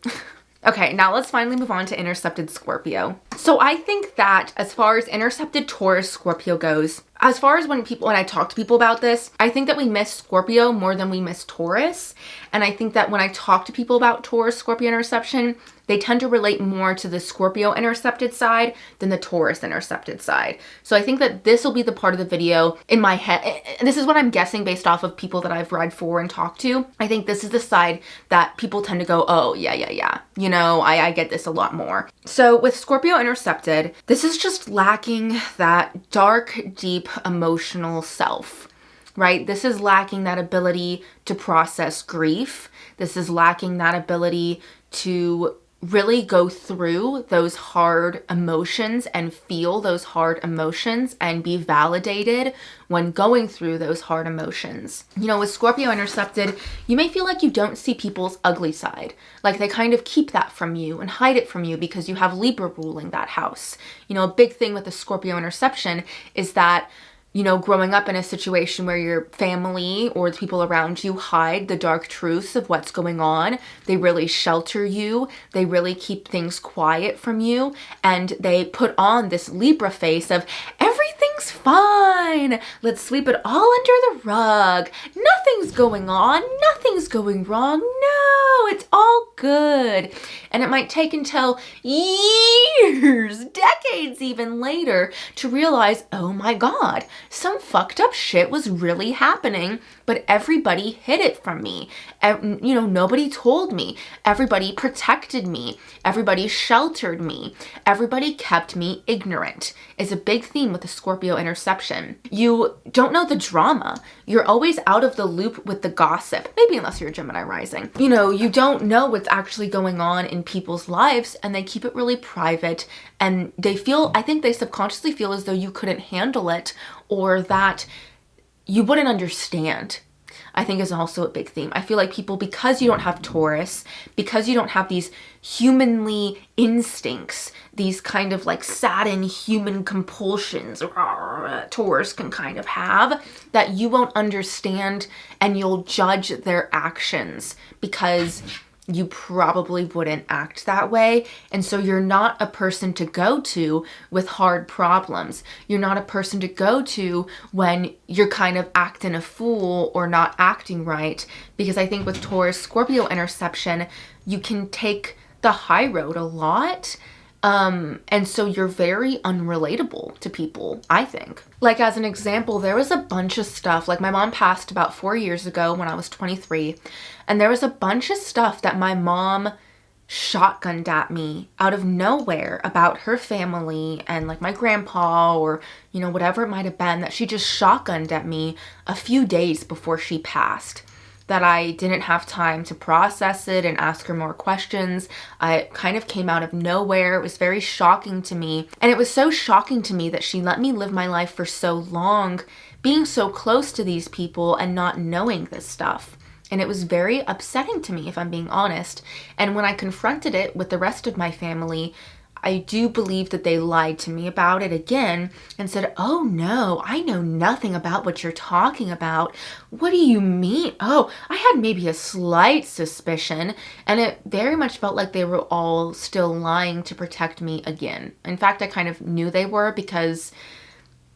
Okay, now let's finally move on to intercepted Scorpio. So I think that as far as intercepted Taurus Scorpio goes, as far as when I talk to people about this, I think that we miss Scorpio more than we miss Taurus. And I think that when I talk to people about Taurus Scorpio interception, they tend to relate more to the Scorpio intercepted side than the Taurus intercepted side. So I think that this will be the part of the video in my head. This is what I'm guessing based off of people that I've read for and talked to. I think this is the side that people tend to go, oh, yeah. You know, I get this a lot more. So with Scorpio intercepted, this is just lacking that dark, deep emotional self. Right? This is lacking that ability to process grief. This is lacking that ability to really go through those hard emotions and feel those hard emotions and be validated when going through those hard emotions. You know, with Scorpio intercepted, you may feel like you don't see people's ugly side. Like they kind of keep that from you and hide it from you because you have Libra ruling that house. You know, a big thing with the Scorpio interception is that, you know, growing up in a situation where your family or the people around you hide the dark truths of what's going on, they really shelter you, they really keep things quiet from you, and they put on this Libra face of everything's fine, let's sweep it all under the rug, nothing's going on, nothing's going wrong, no, it's all good. And it might take until years, decades even later, to realize, oh my God, some fucked up shit was really happening, but everybody hid it from me. You know, nobody told me. Everybody protected me. Everybody sheltered me. Everybody kept me ignorant. Is a big theme with the Scorpio interception. You don't know the drama. You're always out of the loop with the gossip. Maybe unless you're a Gemini rising. You know, you don't know what's actually going on in people's lives, and they keep it really private, and they feel, I think they subconsciously feel as though you couldn't handle it, or that you wouldn't understand. I think is also a big theme. I feel like people, because you don't have Taurus, because you don't have these humanly instincts, these kind of like Saturn human compulsions Taurus can kind of have, that you won't understand and you'll judge their actions because you probably wouldn't act that way. And so you're not a person to go to with hard problems. You're not a person to go to when you're kind of acting a fool or not acting right. Because I think with Taurus Scorpio interception, you can take the high road a lot. And so you're very unrelatable to people, I think. Like as an example, there was a bunch of stuff, like my mom passed about 4 years ago when I was 23, and there was a bunch of stuff that my mom shotgunned at me out of nowhere about her family and like my grandpa, or, you know, whatever it might have been, that she just shotgunned at me a few days before she passed. That I didn't have time to process it and ask her more questions. It kind of came out of nowhere. It was very shocking to me. And it was so shocking to me that she let me live my life for so long, being so close to these people and not knowing this stuff. And it was very upsetting to me, if I'm being honest. And when I confronted it with the rest of my family, I do believe that they lied to me about it again and said, oh no, I know nothing about what you're talking about. What do you mean? Oh, I had maybe a slight suspicion. And it very much felt like they were all still lying to protect me again. In fact, I kind of knew they were, because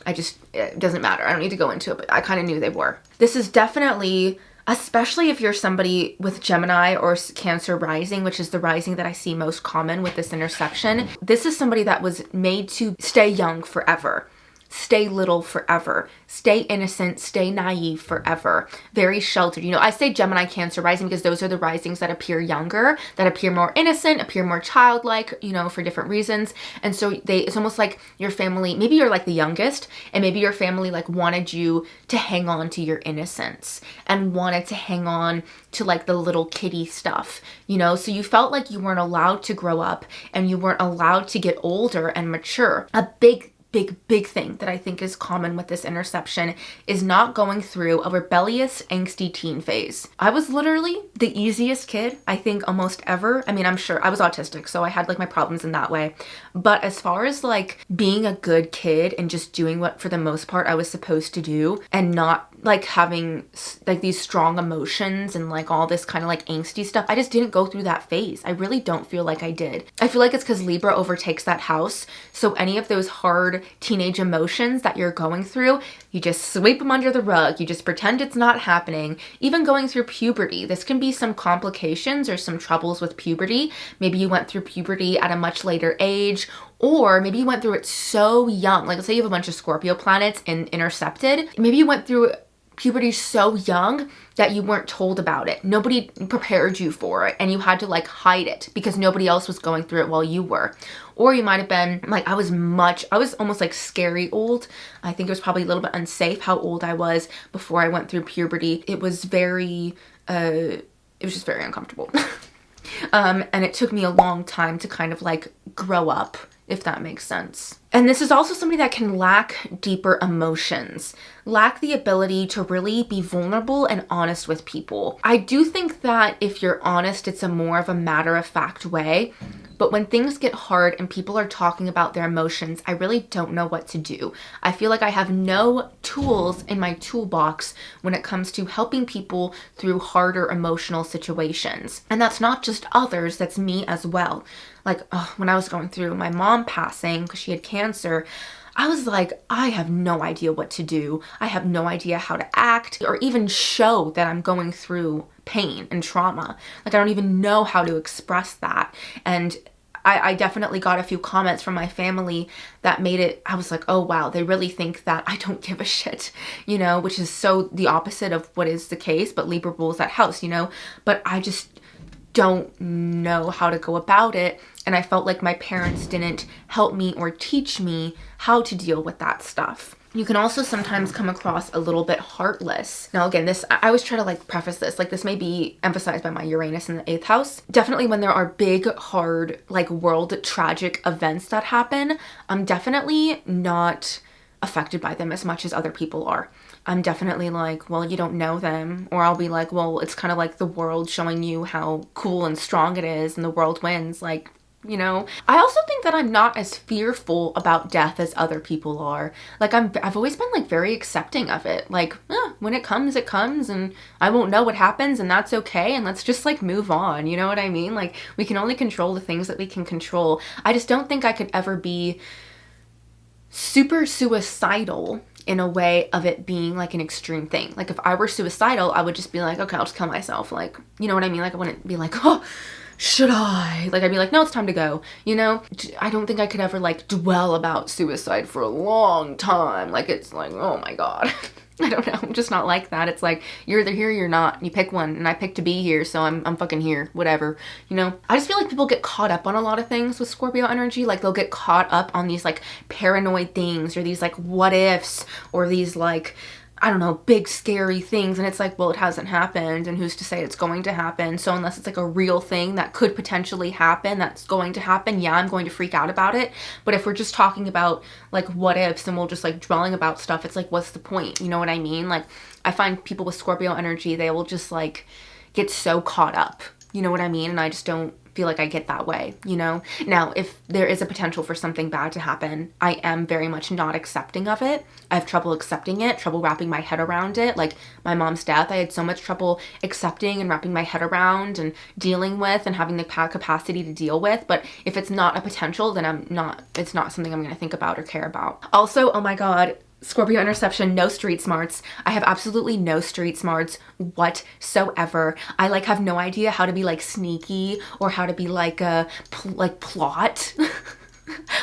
it doesn't matter. I don't need to go into it, but I kind of knew they were. This is definitely, especially if you're somebody with Gemini or Cancer rising, which is the rising that I see most common with this intersection. This is somebody that was made to stay young forever, stay little forever, stay innocent, stay naive forever, very sheltered. You know, I say Gemini, Cancer rising because those are the risings that appear younger, that appear more innocent, appear more childlike, you know, for different reasons. And so it's almost like your family, maybe you're like the youngest, and maybe your family like wanted you to hang on to your innocence and wanted to hang on to like the little kiddie stuff, you know? So you felt like you weren't allowed to grow up and you weren't allowed to get older and mature. A big thing that I think is common with this interception is not going through a rebellious, angsty teen phase. I was literally the easiest kid, I think, almost ever. I mean, I'm sure I was autistic, so I had like my problems in that way. But as far as like being a good kid and just doing what for the most part I was supposed to do, and not like having like these strong emotions and like all this kind of like angsty stuff, I just didn't go through that phase. I really don't feel like I did. I feel like it's because Libra overtakes that house. So any of those hard teenage emotions that you're going through, you just sweep them under the rug. You just pretend it's not happening. Even going through puberty, this can be some complications or some troubles with puberty. Maybe you went through puberty at a much later age, or maybe you went through it so young. Like let's say you have a bunch of Scorpio planets in intercepted. Maybe you went through puberty so young that you weren't told about it. Nobody prepared you for it, and you had to like hide it because nobody else was going through it while you were. Or you might have been like, I was almost like scary old. I think it was probably a little bit unsafe how old I was before I went through puberty. It was just very uncomfortable. And it took me a long time to kind of like grow up, if that makes sense. And this is also somebody that can lack deeper emotions, lack the ability to really be vulnerable and honest with people. I do think that if you're honest, it's a more of a matter-of-fact way. But when things get hard and people are talking about their emotions, I really don't know what to do. I feel like I have no tools in my toolbox when it comes to helping people through harder emotional situations. And that's not just others, that's me as well. Like when I was going through my mom passing because she had cancer, I was like, I have no idea what to do. I have no idea how to act or even show that I'm going through pain and trauma. Like I don't even know how to express that. And I definitely got a few comments from my family that made it, I was like, oh wow, they really think that I don't give a shit, you know, which is so the opposite of what is the case, but Libra rules that house, you know, but I just don't know how to go about it. And I felt like my parents didn't help me or teach me how to deal with that stuff. You can also sometimes come across a little bit heartless. Now again, I always try to like preface this, like this may be emphasized by my Uranus in the 8th house. Definitely when there are big, hard, like world tragic events that happen, I'm definitely not affected by them as much as other people are. I'm definitely like, well, you don't know them. Or I'll be like, well, it's kind of like the world showing you how cool and strong it is and the world wins. Like, you know, I also think that I'm not as fearful about death as other people are. Like I've always been like very accepting of it. Like, when it comes and I won't know what happens and that's okay. And let's just like move on. You know what I mean? Like we can only control the things that we can control. I just don't think I could ever be super suicidal in a way of it being like an extreme thing. Like if I were suicidal, I would just be like, okay, I'll just kill myself. Like, you know what I mean? Like I wouldn't be like, oh, should I? Like I'd be like, no, it's time to go. You know, I don't think I could ever like dwell about suicide for a long time. Like it's like, oh my God. I don't know. I'm just not like that. It's like, you're either here or you're not. You pick one, and I picked to be here, so I'm fucking here. Whatever. You know? I just feel like people get caught up on a lot of things with Scorpio energy. Like, they'll get caught up on these, like, paranoid things, or these, like, what ifs, or these, like, I don't know, big scary things. And it's like, well, it hasn't happened, and who's to say it's going to happen? So unless it's like a real thing that could potentially happen, that's going to happen, yeah, I'm going to freak out about it. But if we're just talking about like what ifs, and we'll just like dwelling about stuff, it's like, what's the point? You know what I mean? Like, I find people with Scorpio energy, they will just like get so caught up. You know what I mean? And I just don't feel like I get that way, you know? Now, if there is a potential for something bad to happen, I am very much not accepting of it. I have trouble accepting it, trouble wrapping my head around it. Like my mom's death, I had so much trouble accepting and wrapping my head around and dealing with and having the capacity to deal with. But if it's not a potential, then it's not something I'm gonna think about or care about. Also, oh my God, Scorpio interception, no street smarts. I have absolutely no street smarts whatsoever. I like have no idea how to be like sneaky or how to be like a plot.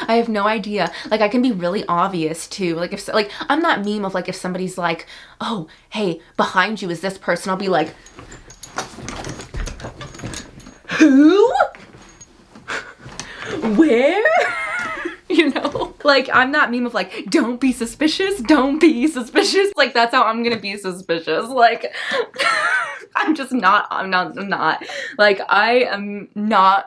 I have no idea. Like I can be really obvious too. Like if like I'm that meme of like if somebody's like, oh, hey, behind you is this person, I'll be like, who? Where? You know, like I'm that meme of like, don't be suspicious, don't be suspicious. Like that's how I'm gonna be suspicious. Like I'm not like I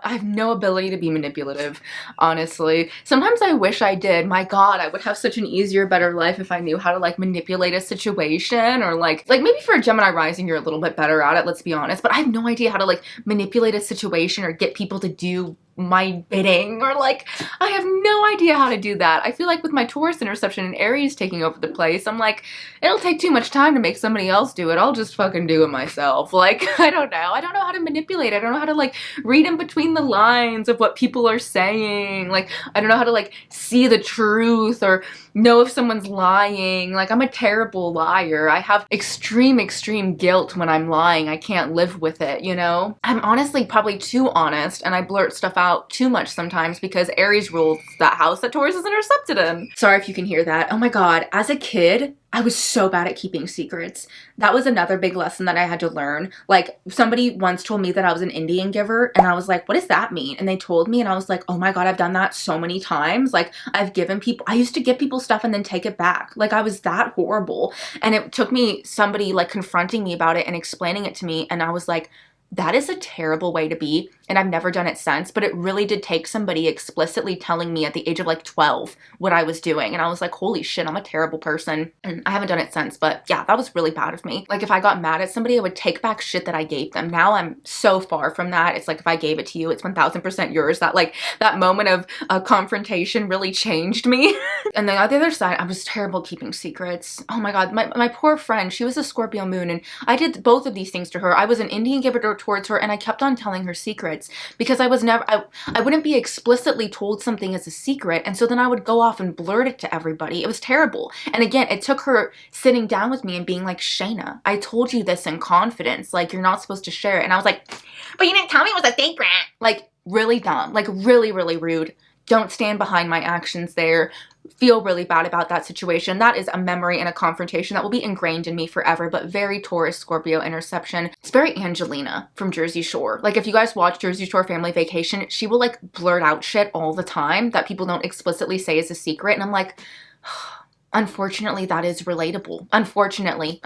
have no ability to be manipulative, honestly. Sometimes I wish I did. My God, I would have such an easier, better life if I knew how to like manipulate a situation, or like maybe for a Gemini rising you're a little bit better at it, let's be honest, but I have no idea how to like manipulate a situation or get people to do my bidding, or like I have no idea how to do that. I feel like with my Taurus interception and Aries taking over the place, I'm like, it'll take too much time to make somebody else do it. I'll just fucking do it myself. Like, I don't know how to manipulate. I don't know how to like read in between the lines of what people are saying. Like, I don't know how to like see the truth or know if someone's lying. Like, I'm a terrible liar. I have extreme guilt when I'm lying. I can't live with it, you know? I'm honestly probably too honest, and I blurt stuff out too much sometimes because Aries rules that house that Taurus is intercepted in. Sorry if you can hear that. Oh my God, as a kid, I was so bad at keeping secrets. That was another big lesson that I had to learn. Like, somebody once told me that I was an Indian giver, and I was like, what does that mean? And they told me, and I was like, oh my God, I've done that so many times. Like, I've given people, I used to give people stuff and then take it back. Like, I was that horrible. And it took me somebody like confronting me about it and explaining it to me, and I was like, that is a terrible way to be, and I've never done it since, but it really did take somebody explicitly telling me at the age of like 12 what I was doing, and I was like, holy shit, I'm a terrible person, and I haven't done it since, but yeah, that was really bad of me. Like, if I got mad at somebody, I would take back shit that I gave them. Now I'm so far from that. It's like, if I gave it to you, it's 1000% yours. That like, that moment of confrontation really changed me. And then on the other side, I was terrible keeping secrets. Oh my God, my poor friend, she was a Scorpio moon, and I did both of these things to her. I was an Indian giver towards her, and I kept on telling her secrets because I was never, I wouldn't be explicitly told something as a secret, and so then I would go off and blurt it to everybody. It was terrible. And again, it took her sitting down with me and being like, Shaina, I told you this in confidence, like, you're not supposed to share it. And I was like, but you didn't tell me it was a secret. Like, really dumb, like really rude. Don't stand behind my actions there. Feel really bad about that situation. That is a memory and a confrontation that will be ingrained in me forever, but very Taurus Scorpio interception. It's very Angelina from Jersey Shore. Like, if you guys watch Jersey Shore Family Vacation, she will like blurt out shit all the time that people don't explicitly say is a secret, and I'm like, unfortunately, that is relatable. Unfortunately.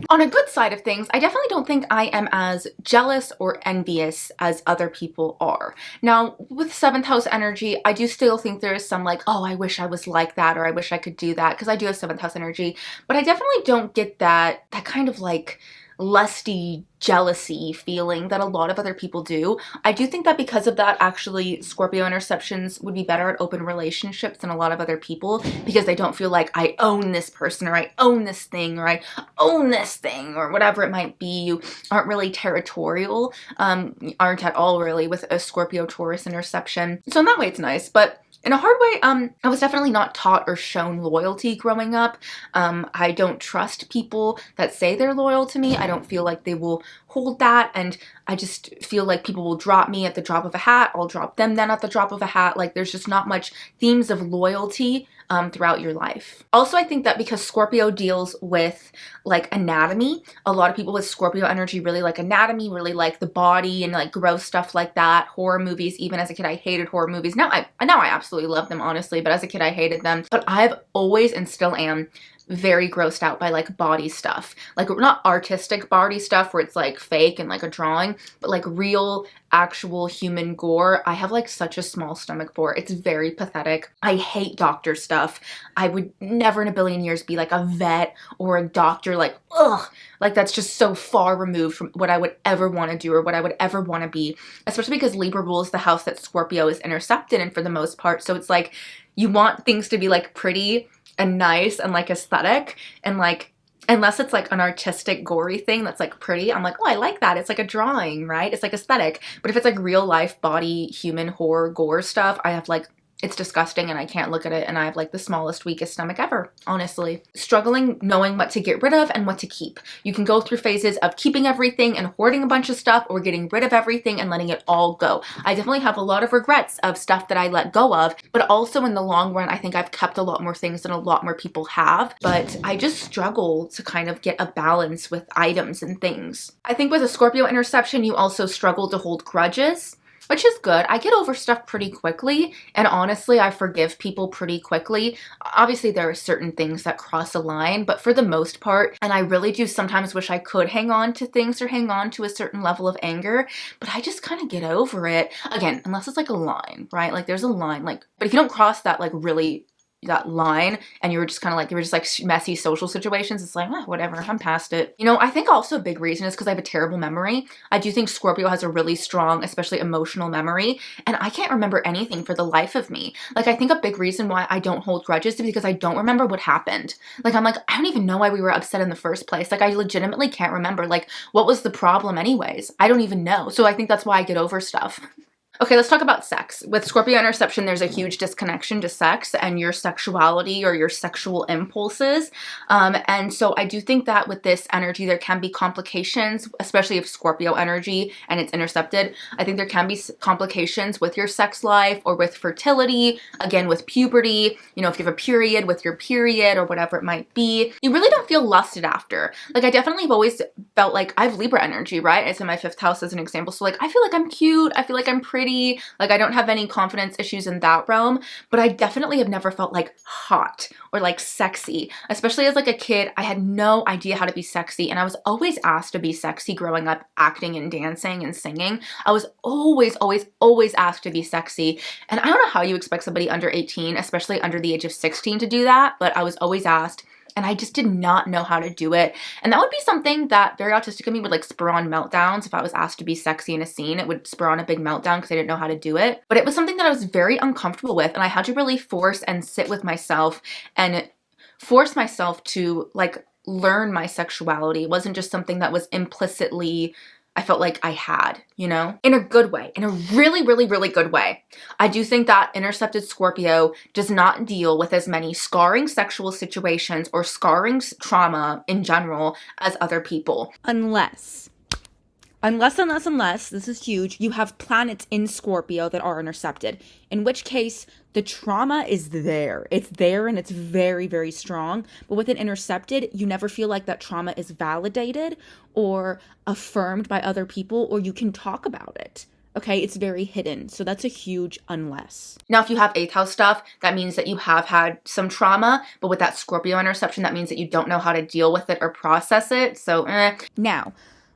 On a good side of things, I definitely don't think I am as jealous or envious as other people are. Now, with 7th house energy, I do still think there is some like, oh, I wish I was like that, or I wish I could do that, because I do have 7th house energy, but I definitely don't get that kind of like lusty jealousy feeling that a lot of other people do. I do think that because of that, actually, Scorpio interceptions would be better at open relationships than a lot of other people, because they don't feel like I own this person, or I own this thing, or I own this thing, or whatever it might be. You aren't really territorial, aren't at all really with a Scorpio Taurus interception. So in that way, it's nice. But in a hard way, I was definitely not taught or shown loyalty growing up. I don't trust people that say they're loyal to me. I don't feel like they will hold that, and I just feel like people will drop me at the drop of a hat. I'll drop them then at the drop of a hat. Like, there's just not much themes of loyalty throughout your life. Also, I think that because Scorpio deals with like anatomy, a lot of people with Scorpio energy really like anatomy, really like the body and like gross stuff like that. Horror movies, even as a kid, I hated horror movies. Now I absolutely love them, honestly, but as a kid, I hated them. But I've always and still am very grossed out by like body stuff, like not artistic body stuff where it's like fake and like a drawing, but like real actual human gore. I have like such a small stomach for it. It's very pathetic. I hate doctor stuff. I would never in a billion years be like a vet or a doctor. Like, ugh, like that's just so far removed from what I would ever want to do or what I would ever want to be, especially because Libra rules the house that Scorpio is intercepted in for the most part. So it's like you want things to be like pretty and nice and like aesthetic, and like unless it's like an artistic gory thing that's like pretty, I'm like, oh, I like that. It's like a drawing, right? It's like aesthetic. But if it's like real life body human horror gore stuff, I have like, it's disgusting and I can't look at it, and I have like the smallest, weakest stomach ever, honestly. Struggling knowing what to get rid of and what to keep. You can go through phases of keeping everything and hoarding a bunch of stuff, or getting rid of everything and letting it all go. I definitely have a lot of regrets of stuff that I let go of, but also in the long run, I think I've kept a lot more things than a lot more people have, but I just struggle to kind of get a balance with items and things. I think with a Scorpio interception, you also struggle to hold grudges, which is good. I get over stuff pretty quickly, and honestly, I forgive people pretty quickly. Obviously, there are certain things that cross a line, but for the most part, and I really do sometimes wish I could hang on to things or hang on to a certain level of anger, but I just kind of get over it. Again, unless it's like a line, right? Like there's a line, like, but if you don't cross that like really that line and you were just kind of like, you were just like messy social situations, it's like, whatever, I'm past it. You know, I think also a big reason is because I have a terrible memory. I do think Scorpio has a really strong, especially emotional memory, and I can't remember anything for the life of me. Like, I think a big reason why I don't hold grudges is because I don't remember what happened. Like, I'm like, I don't even know why we were upset in the first place. Like, I legitimately can't remember, like, what was the problem anyways? I don't even know. So I think that's why I get over stuff. Okay, let's talk about sex. With Scorpio interception, there's a huge disconnection to sex and your sexuality or your sexual impulses. And so I do think that with this energy, there can be complications, especially if Scorpio energy and it's intercepted. I think there can be complications with your sex life or with fertility, again, with puberty, you know, if you have a period with your period or whatever it might be. You really don't feel lusted after. Like, I definitely have always felt like I have Libra energy, right? It's in my 5th house as an example. So like, I feel like I'm cute. I feel like I'm pretty. Like, I don't have any confidence issues in that realm, but I definitely have never felt like hot or like sexy. Especially as like a kid, I had no idea how to be sexy, and I was always asked to be sexy growing up, acting and dancing and singing. I was always asked to be sexy, and I don't know how you expect somebody under 18, especially under the age of 16, to do that, but I was always asked. And I just did not know how to do it. And that would be something that very autistic of me would like spur on meltdowns. If I was asked to be sexy in a scene, it would spur on a big meltdown because I didn't know how to do it. But it was something that I was very uncomfortable with. And I had to really force and sit with myself and force myself to like learn my sexuality. It wasn't just something that was implicitly, I felt like I had, you know, in a good way, in a really good way. I do think that intercepted Scorpio does not deal with as many scarring sexual situations or scarring trauma in general as other people. Unless, this is huge, you have planets in Scorpio that are intercepted, in which case the trauma is there. It's there and it's very strong. But with an intercepted, you never feel like that trauma is validated or affirmed by other people, or you can talk about it. Okay, it's very hidden. So that's a huge unless. Now, if you have 8th house stuff, that means that you have had some trauma. But with that Scorpio interception, that means that you don't know how to deal with it or process it. So, Now,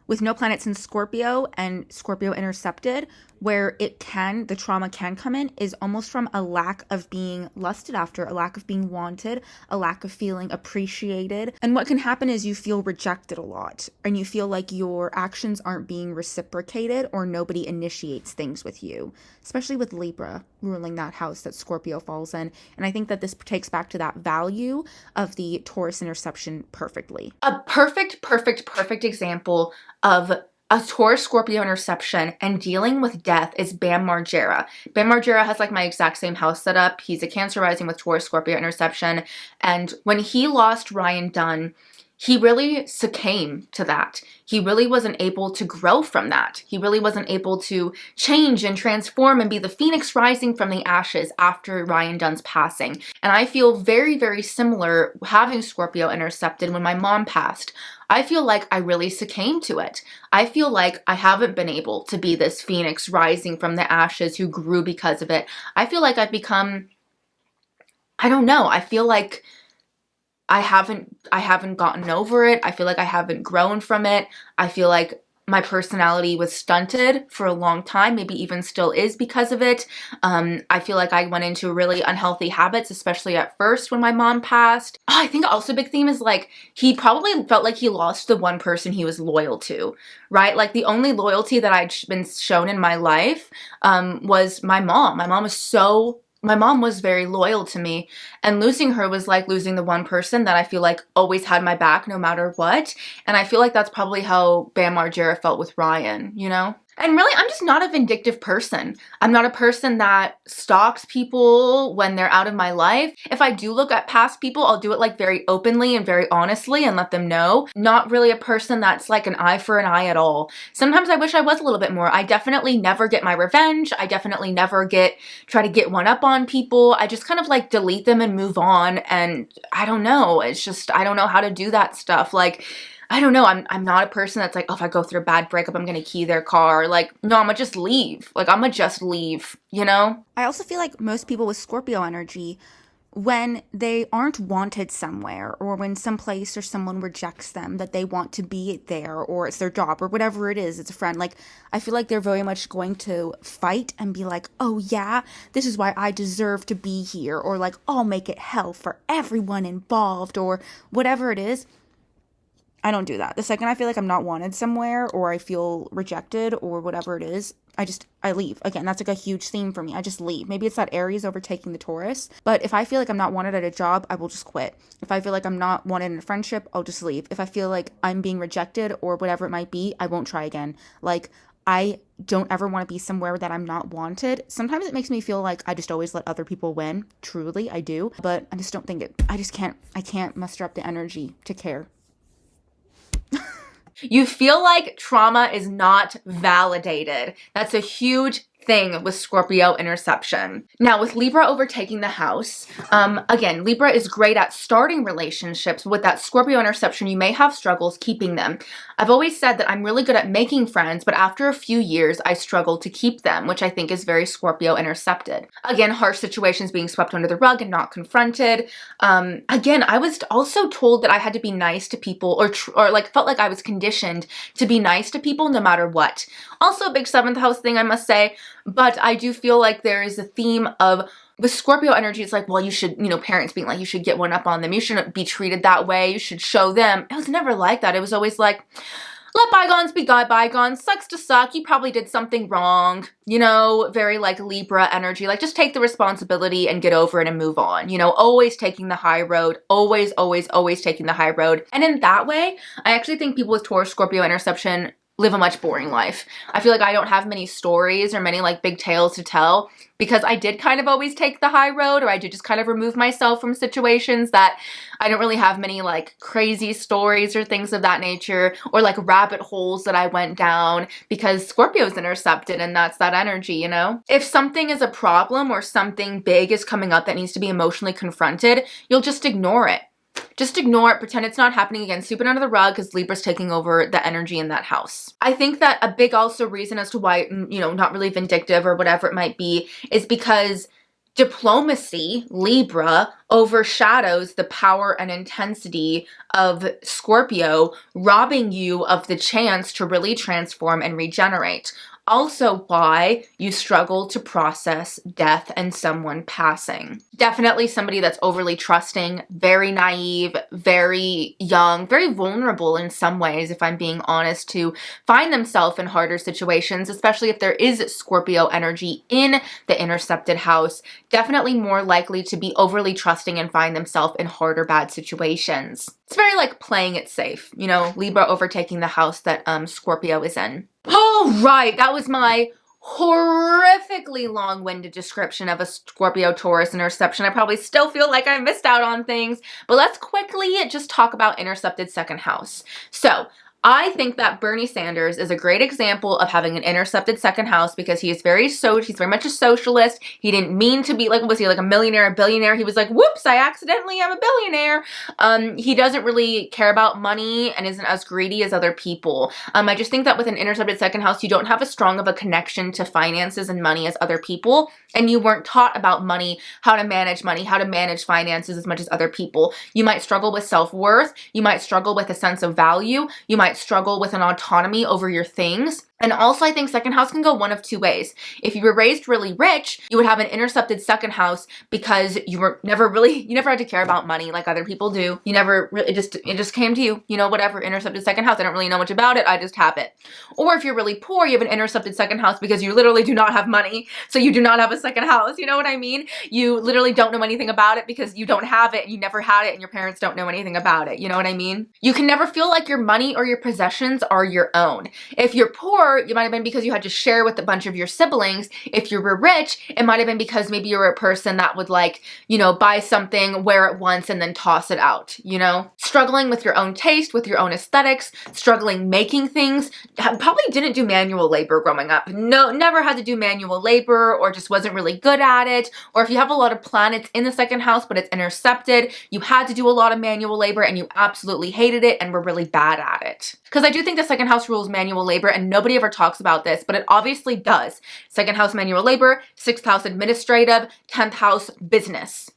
with no planets in Scorpio and Scorpio intercepted, where the trauma can come in is almost from a lack of being lusted after, a lack of being wanted, a lack of feeling appreciated. And what can happen is you feel rejected a lot, and you feel like your actions aren't being reciprocated or nobody initiates things with you, especially with Libra ruling that house that Scorpio falls in. And I think that this takes back to that value of the Taurus interception perfectly. A perfect example of a Taurus Scorpio interception and dealing with death is Bam Margera. Bam Margera has like my exact same house setup. He's a Cancer rising with Taurus Scorpio interception. And when he lost Ryan Dunn, he really succumbed to that. He really wasn't able to grow from that. He really wasn't able to change and transform and be the phoenix rising from the ashes after Ryan Dunn's passing. And I feel very, very similar having Scorpio intercepted when my mom passed. I feel like I really succumbed to it. I feel like I haven't been able to be this phoenix rising from the ashes who grew because of it. I feel like I've become, I don't know, I feel like I haven't gotten over it. I feel like I haven't grown from it. I feel like my personality was stunted for a long time, maybe even still is because of it. I feel like I went into really unhealthy habits, especially at first when my mom passed. Oh, I think also a big theme is like, he probably felt like he lost the one person he was loyal to, right? Like the only loyalty that I'd been shown in my life was my mom. My mom was very loyal to me, and losing her was like losing the one person that I feel like always had my back no matter what. And I feel like that's probably how Bam Margera felt with Ryan, you know? And really, I'm just not a vindictive person. I'm not a person that stalks people when they're out of my life. If I do look at past people, I'll do it like very openly and very honestly and let them know. Not really a person that's like an eye for an eye at all. Sometimes I wish I was a little bit more. I definitely never get my revenge. I definitely never try to get one up on people. I just kind of like delete them and move on. And I don't know. It's just, I don't know how to do that stuff. Like, I don't know, I'm not a person that's like, oh, if I go through a bad breakup, I'm gonna key their car. Like, no, I'm gonna just leave. Like, I'm gonna just leave, you know? I also feel like most people with Scorpio energy, when they aren't wanted somewhere, or when some place or someone rejects them that they want to be there, or it's their job, or whatever it is, it's a friend, like, I feel like they're very much going to fight and be like, oh yeah, this is why I deserve to be here, or like, I'll make it hell for everyone involved, or whatever it is. I don't do that. The second I feel like I'm not wanted somewhere, or I feel rejected, or whatever it is, I leave. Again, that's like a huge theme for me. I just leave. Maybe it's that Aries overtaking the Taurus. But if I feel like I'm not wanted at a job, I will just quit. If I feel like I'm not wanted in a friendship, I'll just leave. If I feel like I'm being rejected or whatever it might be, I won't try again. Like, I don't ever want to be somewhere that I'm not wanted. Sometimes it makes me feel like I just always let other people win. Truly, I do. But I just don't think I can't muster up the energy to care. You feel like trauma is not validated. That's a huge thing with Scorpio interception. Now, with Libra overtaking the house, again, Libra is great at starting relationships. With that Scorpio interception, you may have struggles keeping them. I've always said that I'm really good at making friends, but after a few years, I struggle to keep them, which I think is very Scorpio intercepted. Again, harsh situations being swept under the rug and not confronted. Again, I was also told that I had to be nice to people, or like felt like I was conditioned to be nice to people no matter what. Also a big 7th house thing, I must say. But I do feel like there is a theme of, with Scorpio energy, it's like, well, you should, parents being like, you should get one up on them. You shouldn't be treated that way. You should show them. It was never like that. It was always like, let bygones be bygones. Sucks to suck. You probably did something wrong. Very like Libra energy. Like, just take the responsibility and get over it and move on. Always taking the high road. Always, always, always taking the high road. And in that way, I actually think people with Taurus, Scorpio interception live a much boring life. I feel like I don't have many stories or many like big tales to tell because I did kind of always take the high road, or I did just kind of remove myself from situations that I don't really have many like crazy stories or things of that nature, or like rabbit holes that I went down because Scorpio's intercepted and that's that energy, If something is a problem or something big is coming up that needs to be emotionally confronted, you'll just ignore it. Just ignore it, pretend it's not happening again, sweep it under the rug because Libra's taking over the energy in that house. I think that a big also reason as to why, not really vindictive or whatever it might be, is because diplomacy, Libra, overshadows the power and intensity of Scorpio, robbing you of the chance to really transform and regenerate. Also why you struggle to process death and someone passing. Definitely somebody that's overly trusting, very naive, very young, very vulnerable in some ways, if I'm being honest, to find themselves in harder situations, especially if there is Scorpio energy in the intercepted house. Definitely more likely to be overly trusting and find themselves in harder, bad situations. It's very like playing it safe, Libra overtaking the house that Scorpio is in. All right, that was my horrifically long-winded description of a Scorpio Taurus interception. I probably still feel like I missed out on things, but let's quickly just talk about intercepted second house. So I think that Bernie Sanders is a great example of having an intercepted second house because he's very much a socialist. He didn't mean to be like, was he like a millionaire, a billionaire? He was like, whoops, I accidentally am a billionaire. He doesn't really care about money and isn't as greedy as other people. I just think that with an intercepted second house, you don't have as strong of a connection to finances and money as other people. And you weren't taught about money, how to manage finances as much as other people. You might struggle with self-worth. You might struggle with a sense of value. You might struggle with an autonomy over your things. And also, I think second house can go one of two ways. If you were raised really rich, you would have an intercepted second house because you never had to care about money like other people do. You never really, it just came to you, whatever, intercepted second house. I don't really know much about it. I just have it. Or if you're really poor, you have an intercepted second house because you literally do not have money. So you do not have a second house. You know what I mean? You literally don't know anything about it because you don't have it. You never had it and your parents don't know anything about it. You know what I mean? You can never feel like your money or your possessions are your own. If you're poor, you might have been because you had to share with a bunch of your siblings. If you were rich, it might have been because maybe you were a person that would buy something, wear it once, and then toss it out, Struggling with your own taste, with your own aesthetics, struggling making things. Probably didn't do manual labor growing up. No, never had to do manual labor or just wasn't really good at it. Or if you have a lot of planets in the second house, but it's intercepted, you had to do a lot of manual labor and you absolutely hated it and were really bad at it. Because I do think the second house rules manual labor and nobody ever talks about this, but it obviously does. Second house manual labor, 6th house administrative, 10th house business.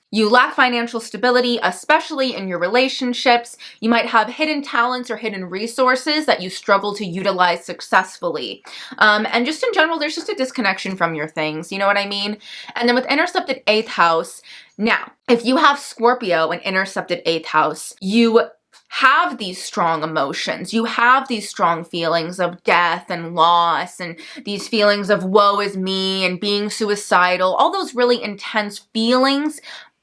You lack financial stability, especially in your relationships. You might have hidden talents or hidden resources that you struggle to utilize successfully. And just in general, there's just a disconnection from your things. You know what I mean? And then with intercepted 8th house, now, if you have Scorpio and intercepted 8th house, you have these strong emotions. You have these strong feelings of death and loss and these feelings of woe is me and being suicidal, all those really intense feelings.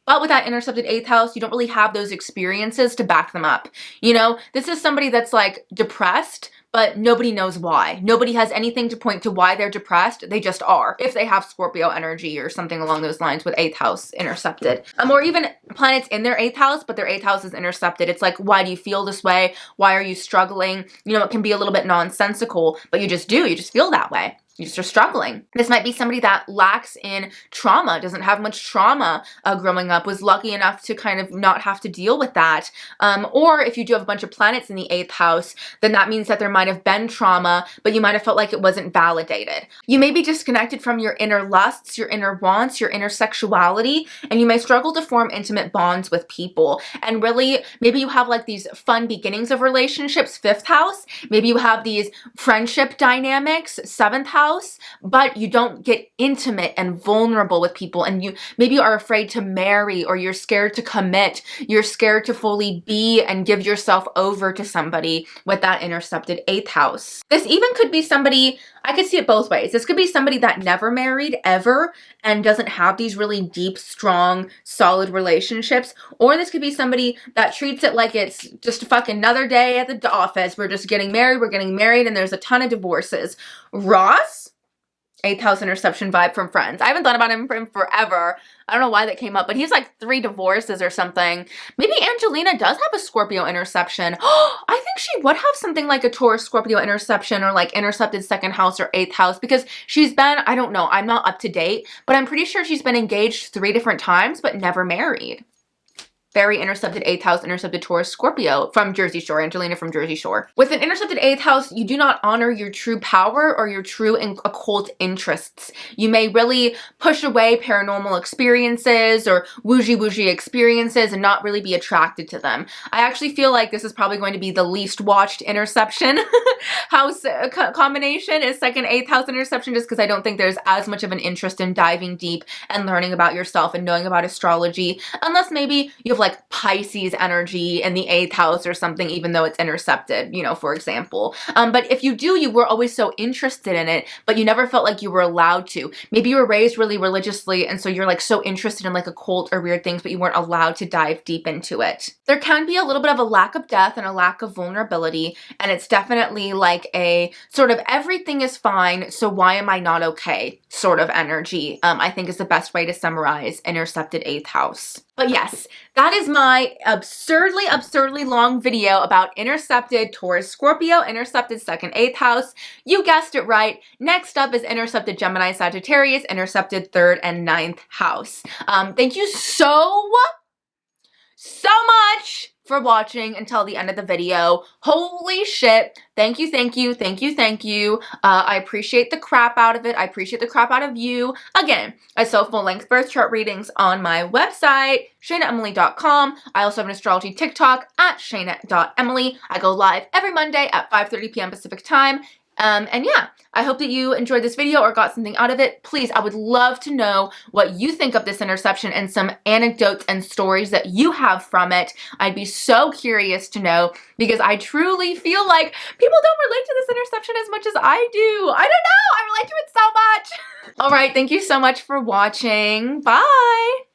But with that intercepted 8th house, you don't really have those experiences to back them up. This is somebody that's like depressed, but nobody knows why. Nobody has anything to point to why they're depressed. They just are, if they have Scorpio energy or something along those lines with 8th house intercepted. Or even planets in their 8th house, but their 8th house is intercepted. It's like, why do you feel this way? Why are you struggling? It can be a little bit nonsensical, but you just do. You just feel that way. You just are struggling. This might be somebody that lacks in trauma, doesn't have much trauma growing up, was lucky enough to kind of not have to deal with that. Or if you do have a bunch of planets in the 8th house, then that means that there might have been trauma, but you might have felt like it wasn't validated. You may be disconnected from your inner lusts, your inner wants, your inner sexuality, and you may struggle to form intimate bonds with people. And really, maybe you have like these fun beginnings of relationships, 5th house. Maybe you have these friendship dynamics, 7th house. But you don't get intimate and vulnerable with people, and maybe you are afraid to marry, or you're scared to commit. You're scared to fully be and give yourself over to somebody with that intercepted 8th house. This even could be somebody, I could see it both ways. This could be somebody that never married ever and doesn't have these really deep, strong, solid relationships. Or this could be somebody that treats it like it's just a fucking another day at the office. We're just getting married, and there's a ton of divorces. Ross? 8th house interception vibe from Friends. I haven't thought about him in forever. I don't know why that came up, but he's like 3 divorces or something. Maybe Angelina does have a Scorpio interception. I think she would have something like a Taurus Scorpio interception, or like intercepted 2nd house or 8th house, because she's been, I don't know, I'm not up to date, but I'm pretty sure she's been engaged 3 different times, but never married. Very intercepted 8th house, intercepted Taurus Scorpio from Jersey Shore, Angelina from Jersey Shore. With an intercepted 8th house, you do not honor your true power or your true occult interests. You may really push away paranormal experiences or woozy experiences and not really be attracted to them. I actually feel like this is probably going to be the least watched interception house combination is 2nd 8th house interception, just because I don't think there's as much of an interest in diving deep and learning about yourself and knowing about astrology, unless maybe you have like Pisces energy in the 8th house or something, even though it's intercepted, you know, for example. But if you do, you were always so interested in it, but you never felt like you were allowed to. Maybe you were raised really religiously, and so you're like so interested in like occult or weird things, but you weren't allowed to dive deep into it. There can be a little bit of a lack of depth and a lack of vulnerability, and it's definitely like a sort of everything is fine, so why am I not okay sort of energy, I think is the best way to summarize intercepted 8th house. But yes, that is my absurdly long video about intercepted Taurus Scorpio, intercepted 2nd 8th house. You guessed it right. Next up is intercepted Gemini Sagittarius, intercepted 3rd and 9th house. Thank you so much for watching until the end of the video. Holy shit. Thank you. I appreciate the crap out of it. I appreciate the crap out of you. Again, I sell full-length birth chart readings on my website, shainaemily.com. I also have an astrology TikTok at shaina.emily. I go live every Monday at 5:30 p.m. Pacific time. And yeah, I hope that you enjoyed this video or got something out of it. Please, I would love to know what you think of this interception and some anecdotes and stories that you have from it. I'd be so curious to know, because I truly feel like people don't relate to this interception as much as I do. I don't know, I relate to it so much. All right, thank you so much for watching. Bye.